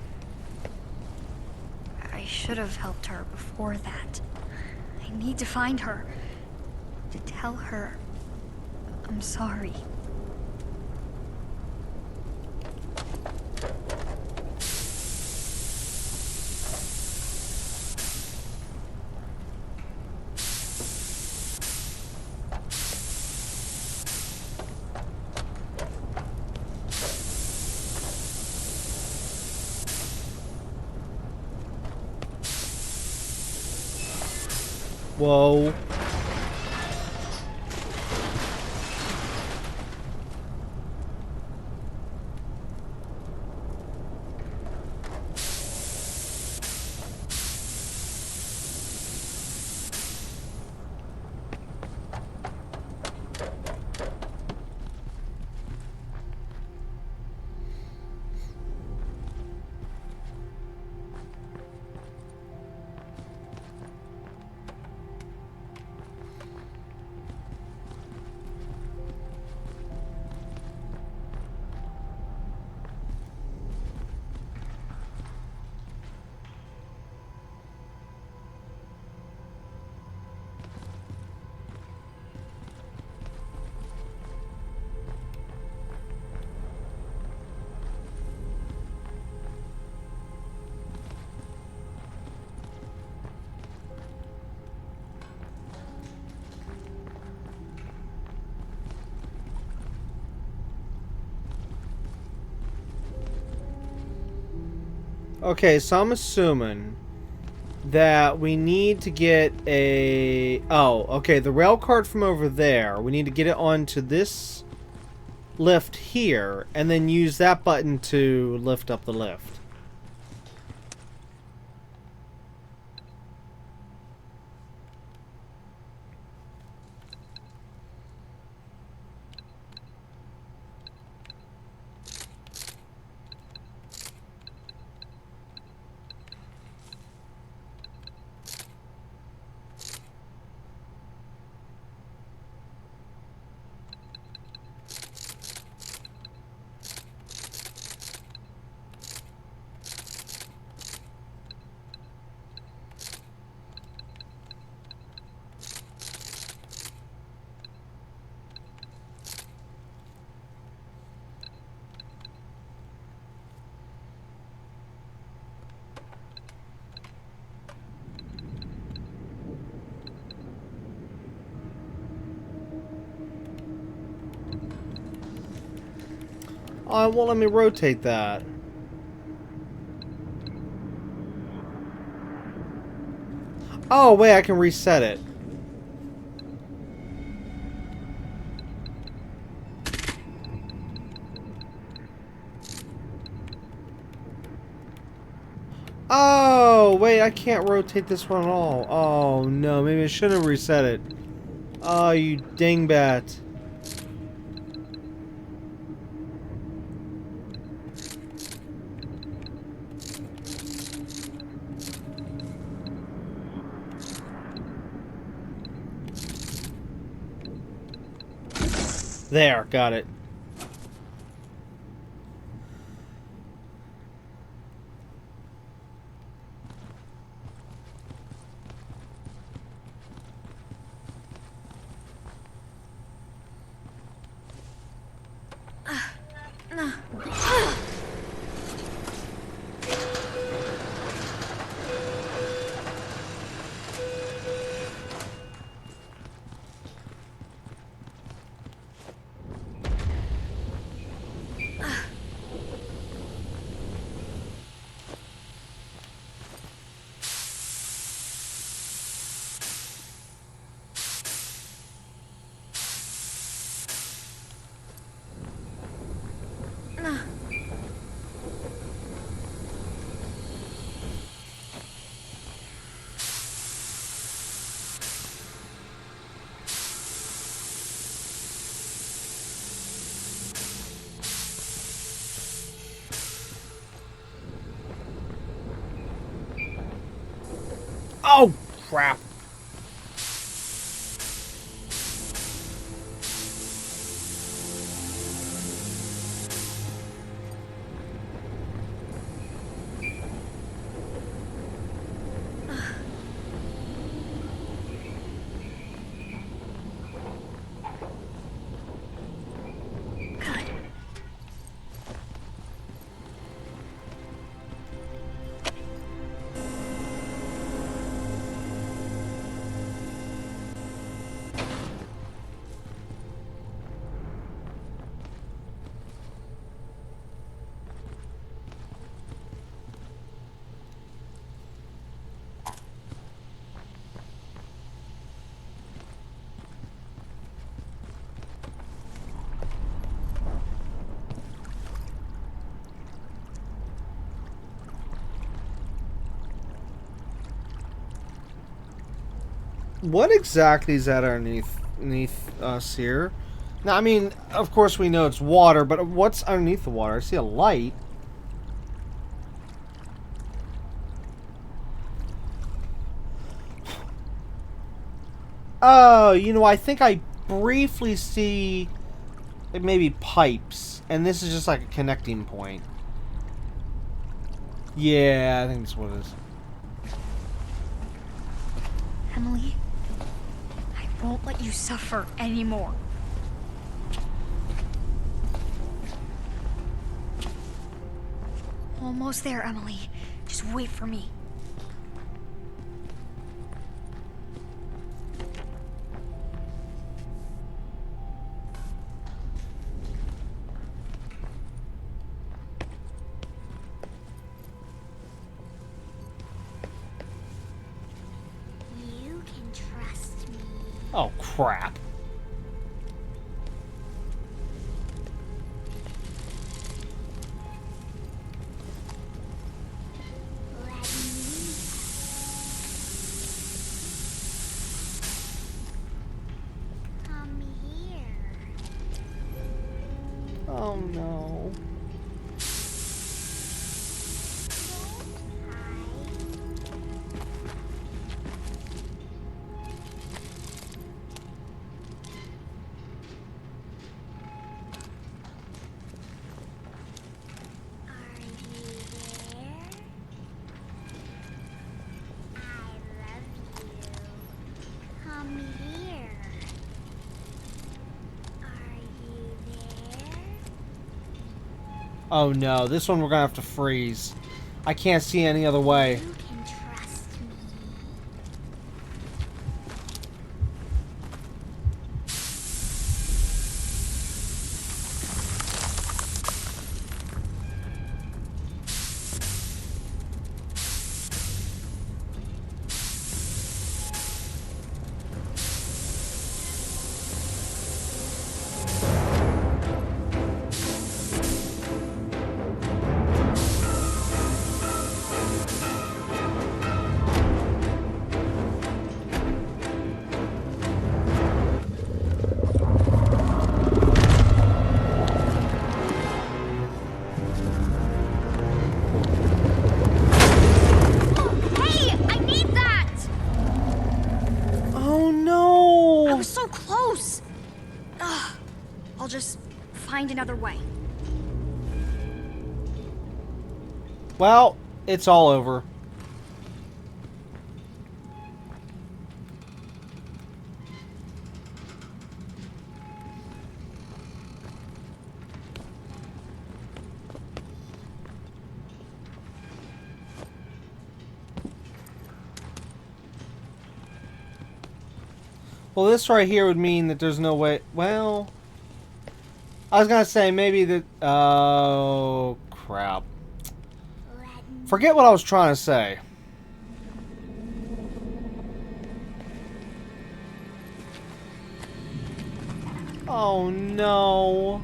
I should have helped her before that. I need to find her, to tell her I'm sorry. Whoa. Okay, so I'm assuming that we need to get a... Oh, okay, the rail cart from over there. We need to get it onto this lift here, and then use that button to lift up the lift. Oh, it won't let me rotate that. Oh, wait, I can reset it. Oh, wait, I can't rotate this one at all. Oh, no, maybe I shouldn't have reset it. Oh, you dingbat. There, got it. Oh, crap. What exactly is that underneath us here? Now, I mean, of course we know it's water, but what's underneath the water? I see a light. Oh, you know, I think I briefly see maybe pipes, and this is just like a connecting point. Yeah, I think that's what it is. Emily, I won't let you suffer anymore. Almost there, Emily. Just wait for me. You can trust me. Oh, crap. Let me. Come here. Oh, no. Are you there? I love you. Come here. Are you there? Oh, no. This one we're gonna have to freeze. I can't see any other way. You can trust me. just find another way. Well, it's all over. Well, this right here would mean that there's no way... Well... I was gonna say, maybe that... Oh, crap. Forget what I was trying to say. Oh, no.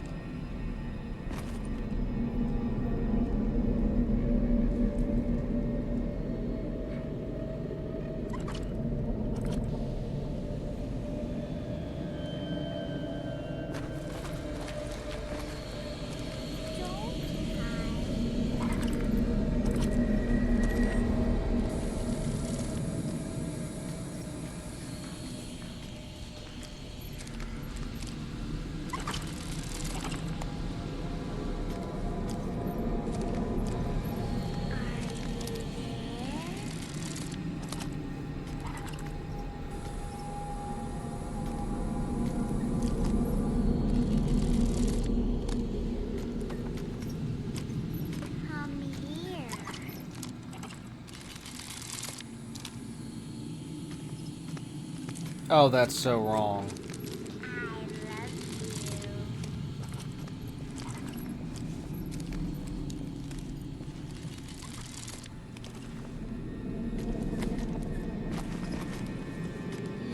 Come here. Oh, that's so wrong. I love you.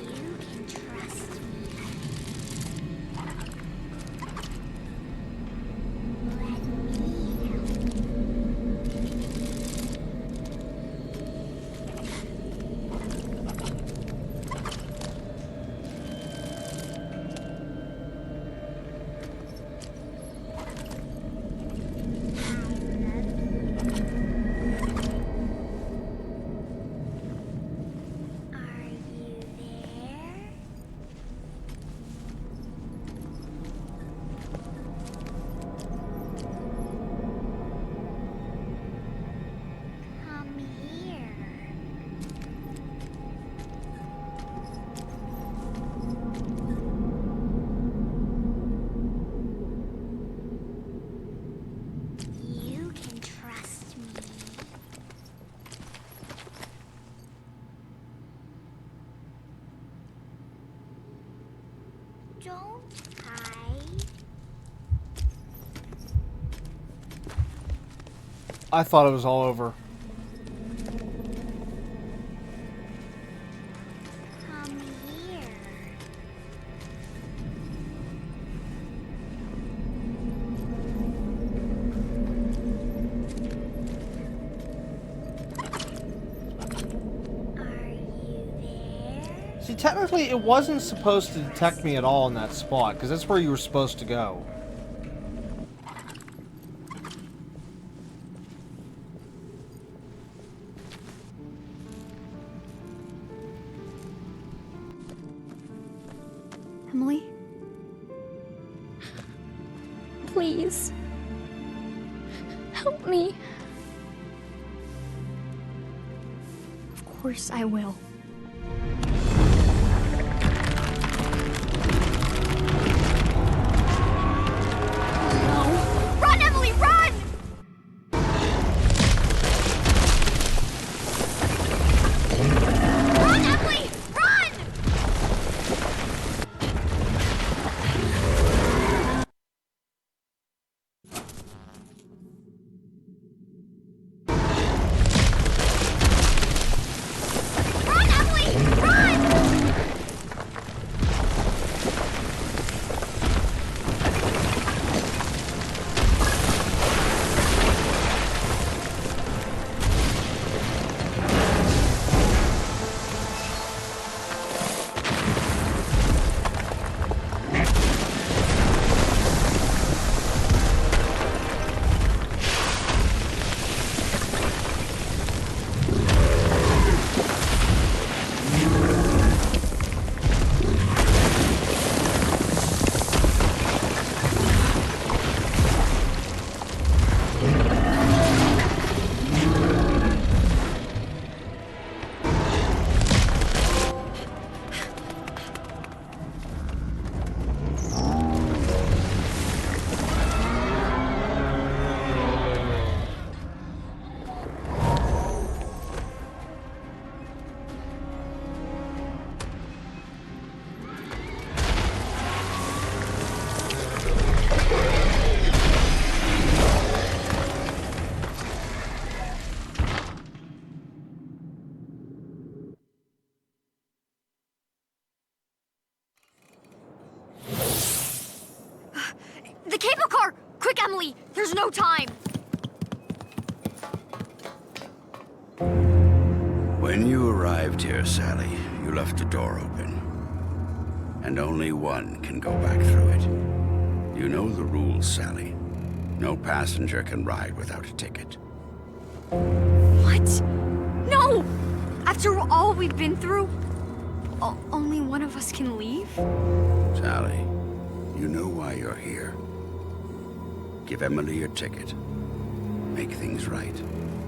You can trust me. Let me help. Are you there? Come here. You can trust me. Don't hide. I thought it was all over. Come here. Are you there? See, technically, it wasn't supposed to detect me at all in that spot, because that's where you were supposed to go. Emily? Please. Help me. Of course I will. No. Run, Emily, run! Run, Emily, run! Run, The cable car! Quick, Emily! There's no time! When you arrived here, Sally, you left the door open. And only one can go back through it. You know the rules, Sally. No passenger can ride without a ticket. What? No! After all we've been through, only one of us can leave? Sally, you know why you're here. Give Emily your ticket. Make things right.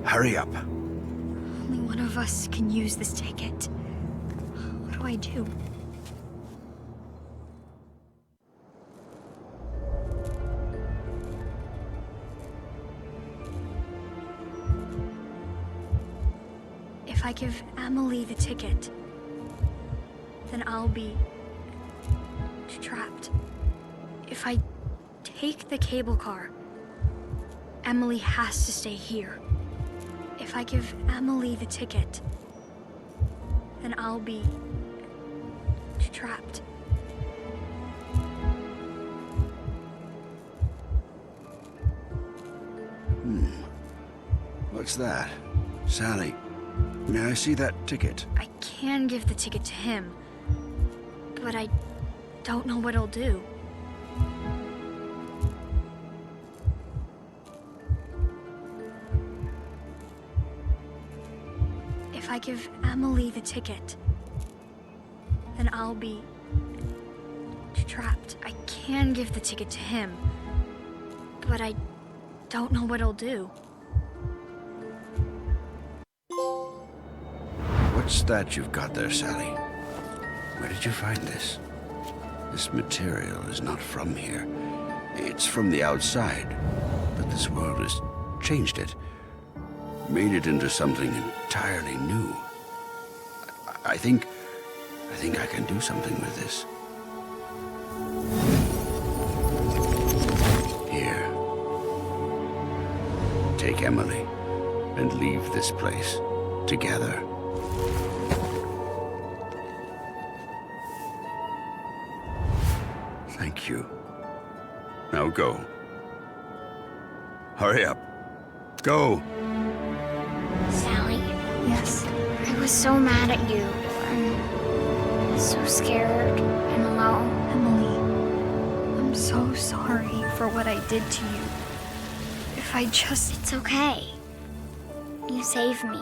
Hurry up. Only one of us can use this ticket. What do I do? If I give Emily the ticket, then I'll be trapped. If I take the cable car, Emily has to stay here. If I give Emily the ticket, then I'll be trapped. What's that? Sally, may I see that ticket? I can give the ticket to him, but I don't know what he'll do. If I give Emily the ticket, then I'll be trapped. I can give the ticket to him, but I don't know what he'll do. What's that you've got there, Sally? Where did you find this? This material is not from here. It's from the outside. But this world has changed it. Made it into something entirely new. I think I can do something with this. Here. Take Emily and leave this place together. Thank you. Now go. Hurry up. Go! Sally, Yes, I was so mad at you. I'm so scared and alone. Emily, I'm so sorry for what I did to you. If I just... It's okay. You saved me.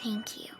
Thank you.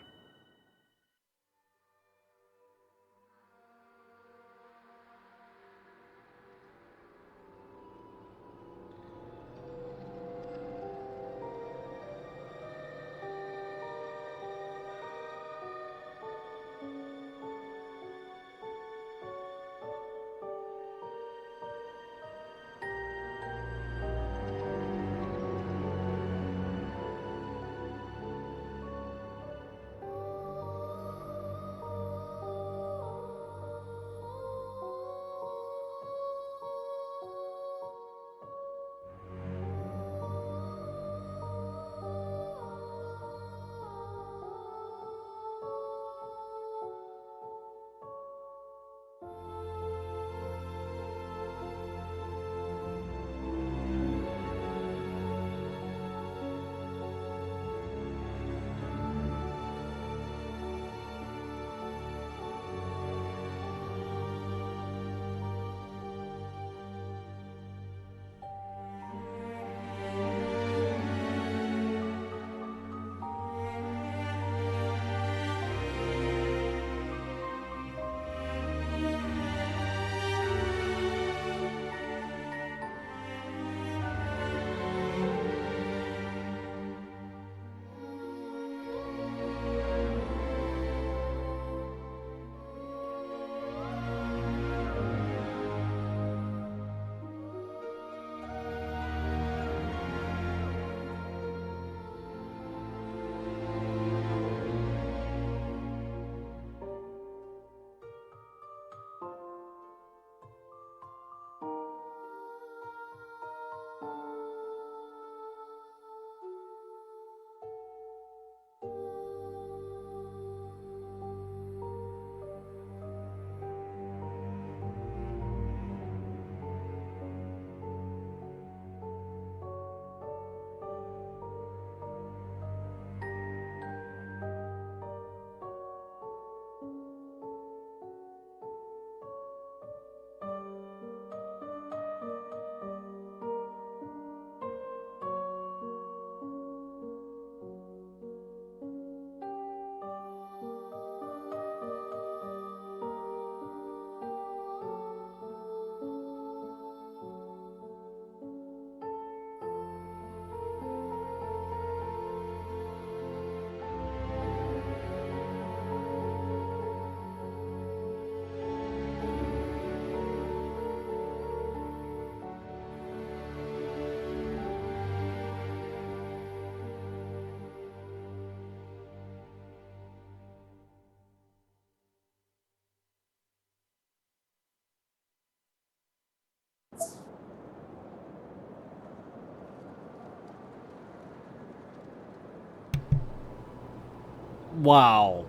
wow.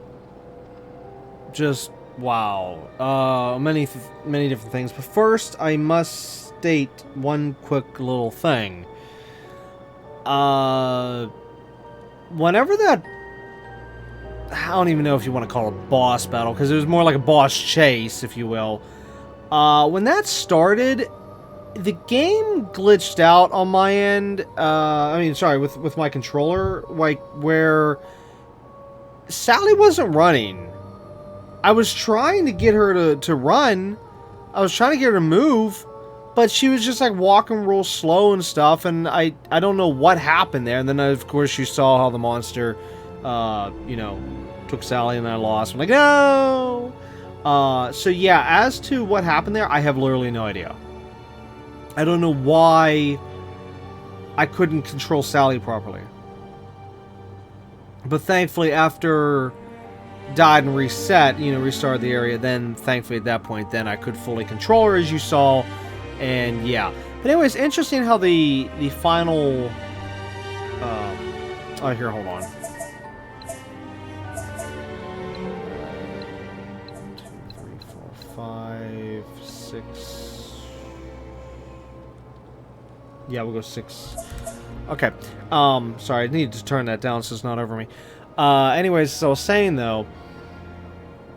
Just wow. Many different things. But first, I must state one quick little thing. Whenever that, I don't even know if you want to call it a boss battle, because it was more like a boss chase, if you will. When that started, the game glitched out on my end. I mean, sorry, with my controller, like where Sally wasn't running. I was trying to get her to run. I was trying to get her to move, but she was just like walking real slow and stuff, and I don't know what happened there. And then of course you saw how the monster, you know, took Sally and I lost. I'm like, no! So yeah, as to what happened there, I have literally no idea. I don't know why I couldn't control Sally properly. But thankfully, after died and reset, you know, restarted the area, then thankfully at that point, then I could fully control her, as you saw. And yeah. But anyways, interesting how the final... oh, here, hold on. 5, 6. Yeah, we'll go 6. Okay. Sorry, I need to turn that down so it's not over me. Anyways, so I was saying though,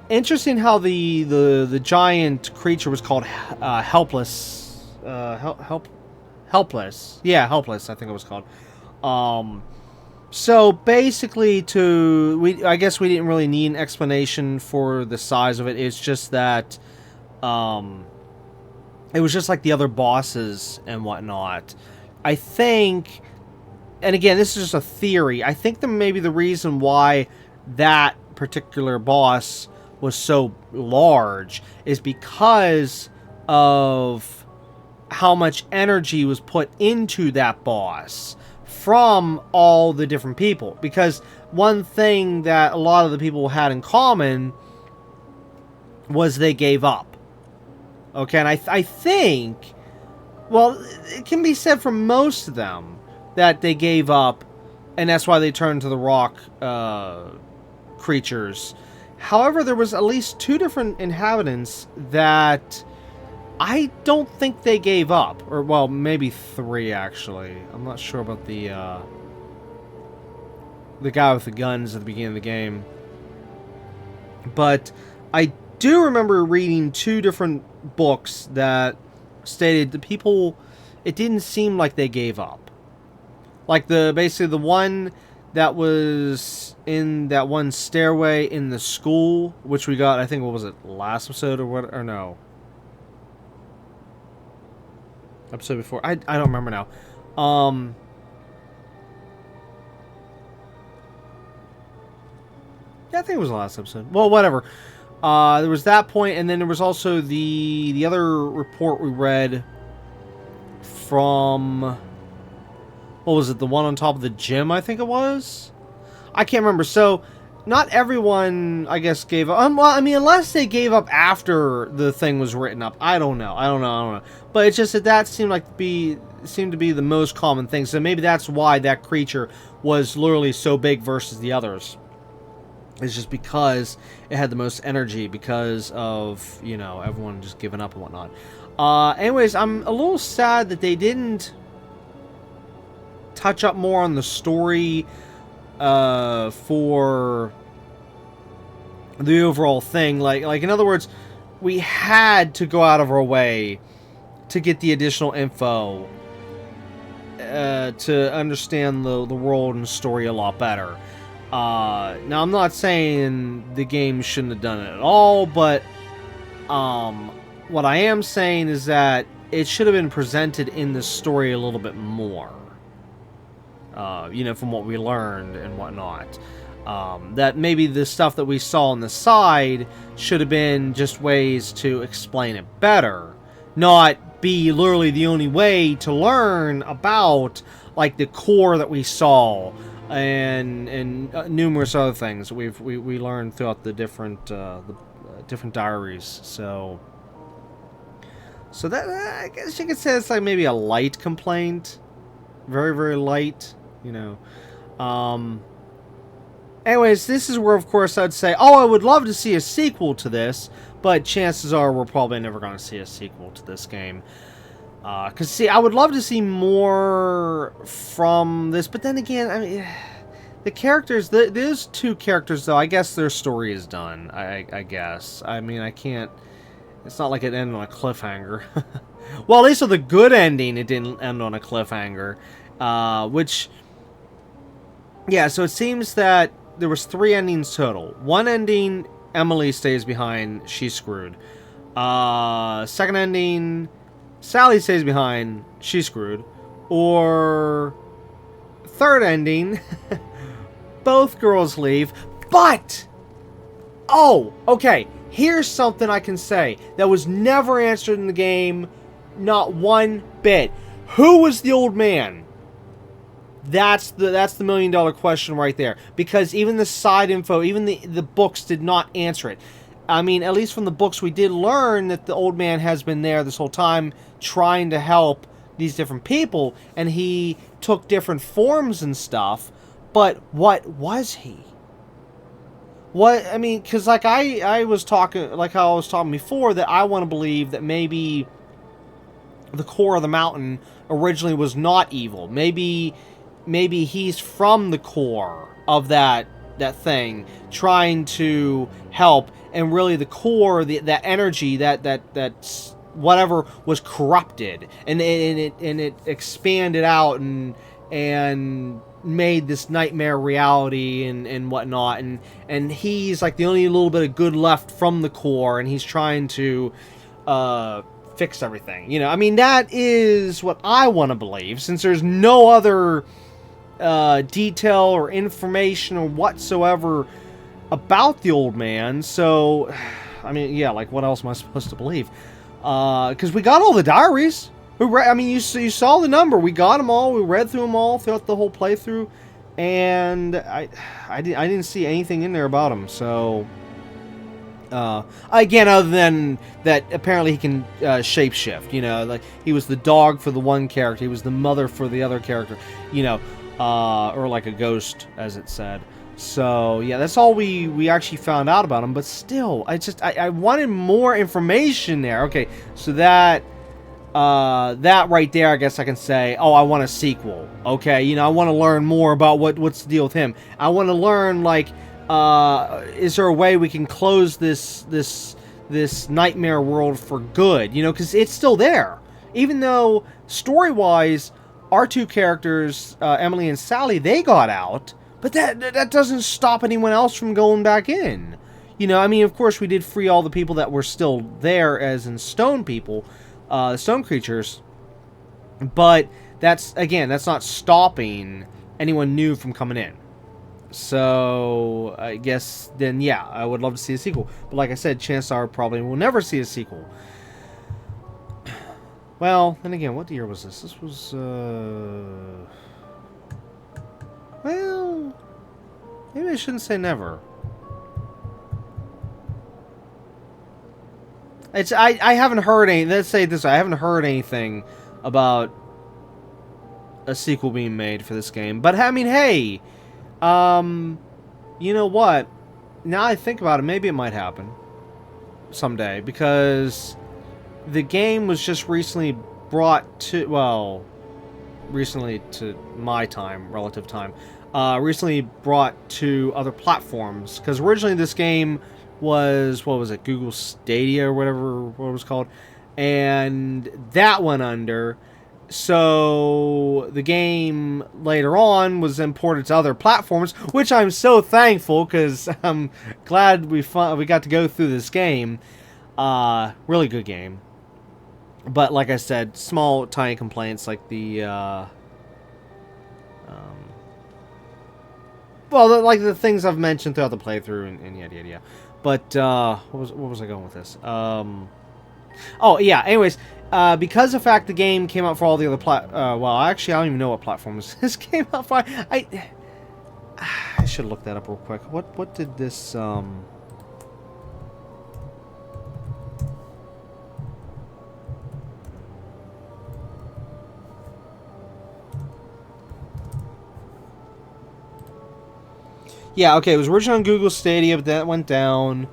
interesting how the giant creature was called helpless. Helpless. Yeah, helpless. I think it was called. So basically, I guess we didn't really need an explanation for the size of it. It's just that, it was just like the other bosses and whatnot. I think, and again, this is just a theory. I think that maybe the reason why that particular boss was so large is because of how much energy was put into that boss from all the different people. Because one thing that a lot of the people had in common was they gave up. Okay, and I think, well, it can be said for most of them that they gave up, and that's why they turned to the rock creatures. However, there was at least 2 different inhabitants that I don't think they gave up. Or, well, maybe 3, actually. I'm not sure about the guy with the guns at the beginning of the game. But I do remember reading 2 different books that stated the people, it didn't seem like they gave up. Like basically the one that was in that one stairway in the school, which we got, I think, what was it, last episode or what, or no? Episode before, I don't remember now. Yeah, I think it was the last episode. Well, whatever. There was that point, and then there was also the other report we read from, what was it, the one on top of the gym, I think it was? I can't remember. So, not everyone, I guess, gave up. Well, I mean, unless they gave up after the thing was written up. I don't know. But it's just that seemed to be the most common thing. So maybe that's why that creature was literally so big versus the others. It's just because it had the most energy because of, you know, everyone just giving up and whatnot. Anyways, I'm a little sad that they didn't touch up more on the story for the overall thing. Like in other words, we had to go out of our way to get the additional info to understand the world and story a lot better. Now, I'm not saying the game shouldn't have done it at all, but what I am saying is that it should have been presented in the story a little bit more. You know, from what we learned and whatnot. That maybe the stuff that we saw on the side should have been just ways to explain it better. Not be literally the only way to learn about, like, the core that we saw. And numerous other things we learned throughout the different diaries. So that, I guess you could say it's like maybe a light complaint, very, very light, you know. Anyways, this is where, of course, I'd say, oh, I would love to see a sequel to this, but chances are we're probably never going to see a sequel to this game. Because, see, I would love to see more from this, but then again, I mean, the characters, those two characters, though, I guess their story is done, I guess. I mean, I can't, it's not like it ended on a cliffhanger. Well, at least with the good ending, it didn't end on a cliffhanger, which, yeah, so it seems that there was 3 endings total. One ending, Emily stays behind, she's screwed. Second ending, Sally stays behind, she's screwed. Or third ending, both girls leave, but, oh, okay, here's something I can say that was never answered in the game, not one bit. Who was the old man? That's the $1 million question right there. Because even the side info, even the books did not answer it. I mean, at least from the books, we did learn that the old man has been there this whole time trying to help these different people, and he took different forms and stuff, but what was he? What, I mean, because like I was talking, like how I was talking before, that I want to believe that maybe the core of the mountain originally was not evil. Maybe he's from the core of that thing, trying to help, and really the core, that energy, that whatever was corrupted, and it expanded out and made this nightmare reality and whatnot, and he's like the only little bit of good left from the core, and he's trying to fix everything. You know, I mean, that is what I want to believe, since there's no other detail or information or whatsoever about the old man. So, I mean, yeah, like, what else am I supposed to believe? Because we got all the diaries. I mean, you saw the number. We got them all. We read through them all throughout the whole playthrough, and I didn't see anything in there about him. So, again, other than that, apparently he can shapeshift. You know, like he was the dog for the one character, he was the mother for the other character. You know, or like a ghost, as it said. So yeah, that's all we actually found out about him. But still, I wanted more information there. Okay, so that right there, I guess I can say, oh, I want a sequel. Okay, you know, I want to learn more about what's the deal with him. I want to learn, like, is there a way we can close this nightmare world for good? You know, because it's still there. Even though, story-wise, our two characters, Emily and Sally, they got out, but that doesn't stop anyone else from going back in. You know, I mean, of course, we did free all the people that were still there, as in stone people, stone creatures, but that's not stopping anyone new from coming in. So, I guess, then, yeah, I would love to see a sequel. But like I said, chances are probably we'll never see a sequel. Well, then again, what year was this? This was, well, maybe I shouldn't say never. I haven't heard any, let's say this, I haven't heard anything about a sequel being made for this game. But, I mean, hey, you know what? Now I think about it, maybe it might happen someday, because the game was just recently brought to, well, recently to my time, relative time, recently brought to other platforms, because originally this game was, what was it, Google Stadia or whatever what it was called, and that went under. So the game later on was imported to other platforms, which I'm so thankful, because I'm glad we got to go through this game. Really good game. But like I said, small, tiny complaints like the, well, like the things I've mentioned throughout the playthrough and yada yada yada. But what was I going with this? Oh yeah. Anyways, because of the fact the game came out for all the other well, actually, I don't even know what platforms this came out for. I should look that up real quick. What did this Yeah, okay, it was originally on Google Stadia, but that went down.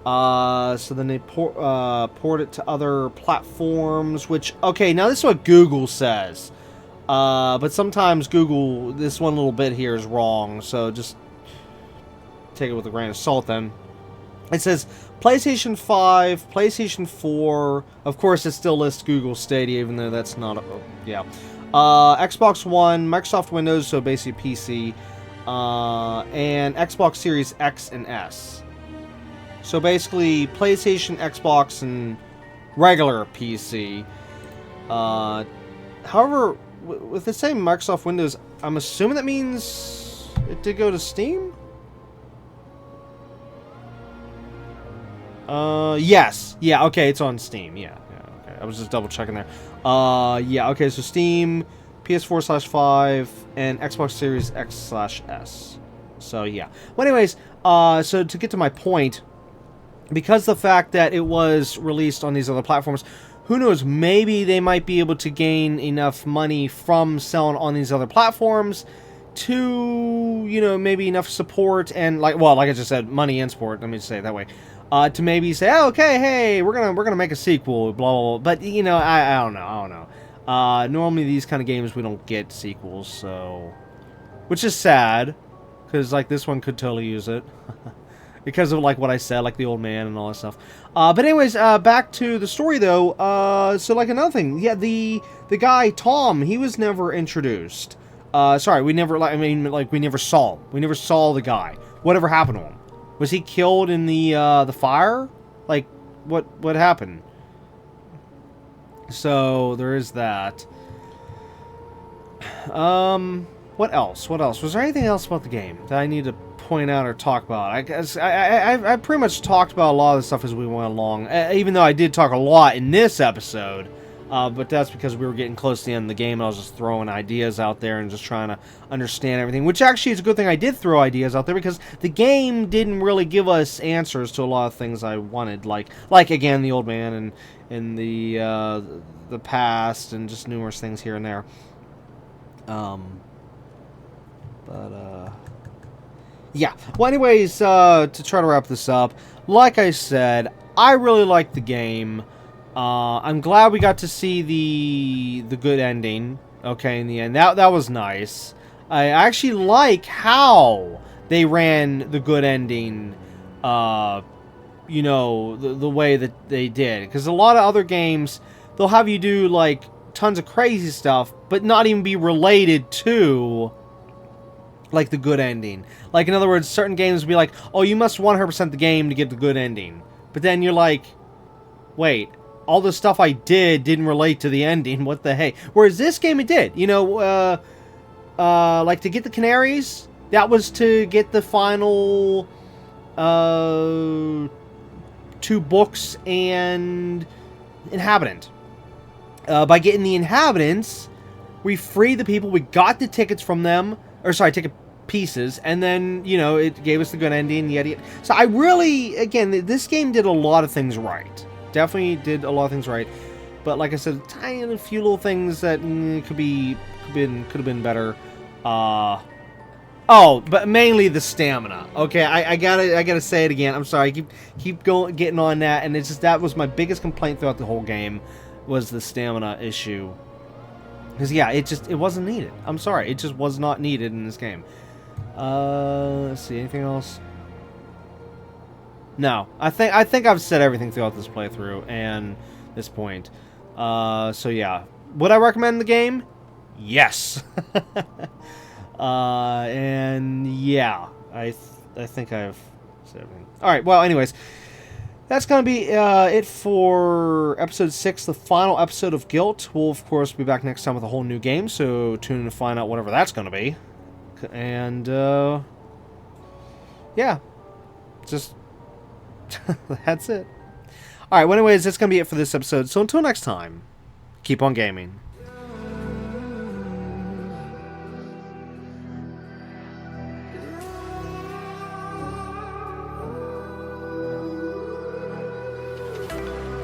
So then they port it to other platforms, which, okay, now this is what Google says. But sometimes Google, this one little bit here is wrong, so just take it with a grain of salt then. It says PlayStation 5, PlayStation 4, of course it still lists Google Stadia, even though that's not, yeah. Xbox One, Microsoft Windows, so basically PC, and Xbox Series X and S. So basically, PlayStation, Xbox, and regular PC. However, with the same Microsoft Windows, I'm assuming that means it did go to Steam? Yes. Yeah, okay, it's on Steam. Yeah, okay. I was just double checking there. Yeah, okay, so Steam, PS4/5, and Xbox Series X/S. So, yeah. Well, anyways, so to get to my point, because the fact that it was released on these other platforms, who knows, maybe they might be able to gain enough money from selling on these other platforms to, you know, maybe enough support and, like I just said, money and support, let me just say it that way, to maybe say, oh, okay, hey, we're gonna make a sequel, blah, blah, blah. But, you know, I don't know. Normally these kind of games, we don't get sequels, so, which is sad, because, like, this one could totally use it. Because of, like, what I said, like the old man and all that stuff. But anyways, back to the story, though. So, like, another thing. Yeah, the guy, Tom, he was never introduced. Sorry, we never, like, I mean, like, we never saw him. We never saw the guy. Whatever happened to him? Was he killed in the fire? Like, what happened? So, there is that. What else? What else? Was there anything else about the game that I need to point out or talk about? I guess I pretty much talked about a lot of the stuff as we went along, even though I did talk a lot in this episode, but that's because we were getting close to the end of the game and I was just throwing ideas out there and just trying to understand everything, which actually is a good thing I did throw ideas out there, because the game didn't really give us answers to a lot of things I wanted, like again, the old man and the past and just numerous things here and there. Yeah. Well, anyways, to try to wrap this up, like I said, I really liked the game. I'm glad we got to see the good ending. Okay, in the end, that was nice. I actually like how they ran the good ending. You know, the way that they did, because a lot of other games, they'll have you do like tons of crazy stuff, but not even be related to, like, the good ending. Like, in other words, certain games will be like, oh, you must 100% the game to get the good ending. But then you're like, wait, all the stuff I did didn't relate to the ending. What the heck? Whereas this game, it did. You know, like, to get the canaries, that was to get the final 2 books and inhabitant. By getting the inhabitants, we freed the people, we got the tickets from them, or sorry, ticket pieces, and then, you know, it gave us the good ending, yada yada. So I really, again, this game did a lot of things right. Definitely did a lot of things right. But like I said, tiny few little things that could have been better. Oh, but mainly the stamina. Okay, I gotta say it again. I'm sorry, I keep getting on that, and it's just, that was my biggest complaint throughout the whole game, was the stamina issue. Because, yeah, it wasn't needed. I'm sorry, it just was not needed in this game. Let's see, anything else? No, I think I've said everything throughout this playthrough and this point. So yeah, would I recommend the game? Yes. And yeah, I think I've said everything. All right. Well, anyways, that's going to be it for episode 6, the final episode of GYLT. We'll, of course, be back next time with a whole new game, so tune in to find out whatever that's going to be. And, yeah, just, that's it. Alright, well, anyways, that's going to be it for this episode. So until next time, keep on gaming.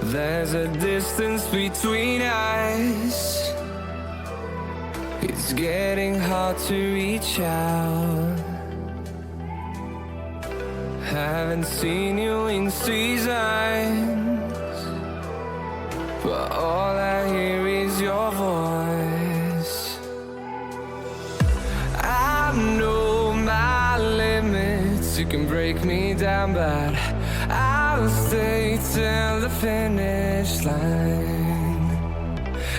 There's a distance between us. It's getting hard to reach out. haven't seen you in seasons, but all I hear is your voice. I know my limits, you can break me down, but I'll stay till the finish line.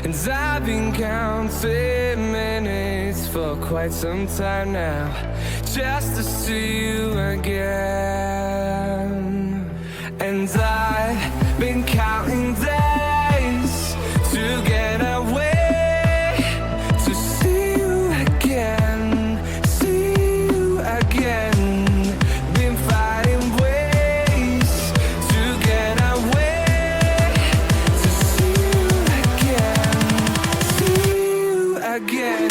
And I've been counting minutes for quite some time now, just to see you again. And I've been counting days to get away, to see you again, see you again. Been finding ways to get away, to see you again, see you again.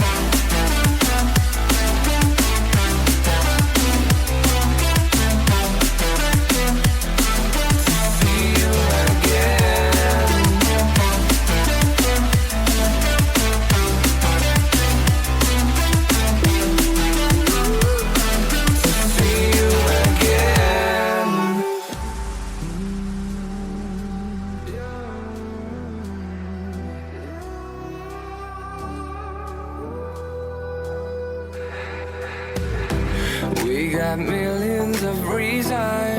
We got millions of reasons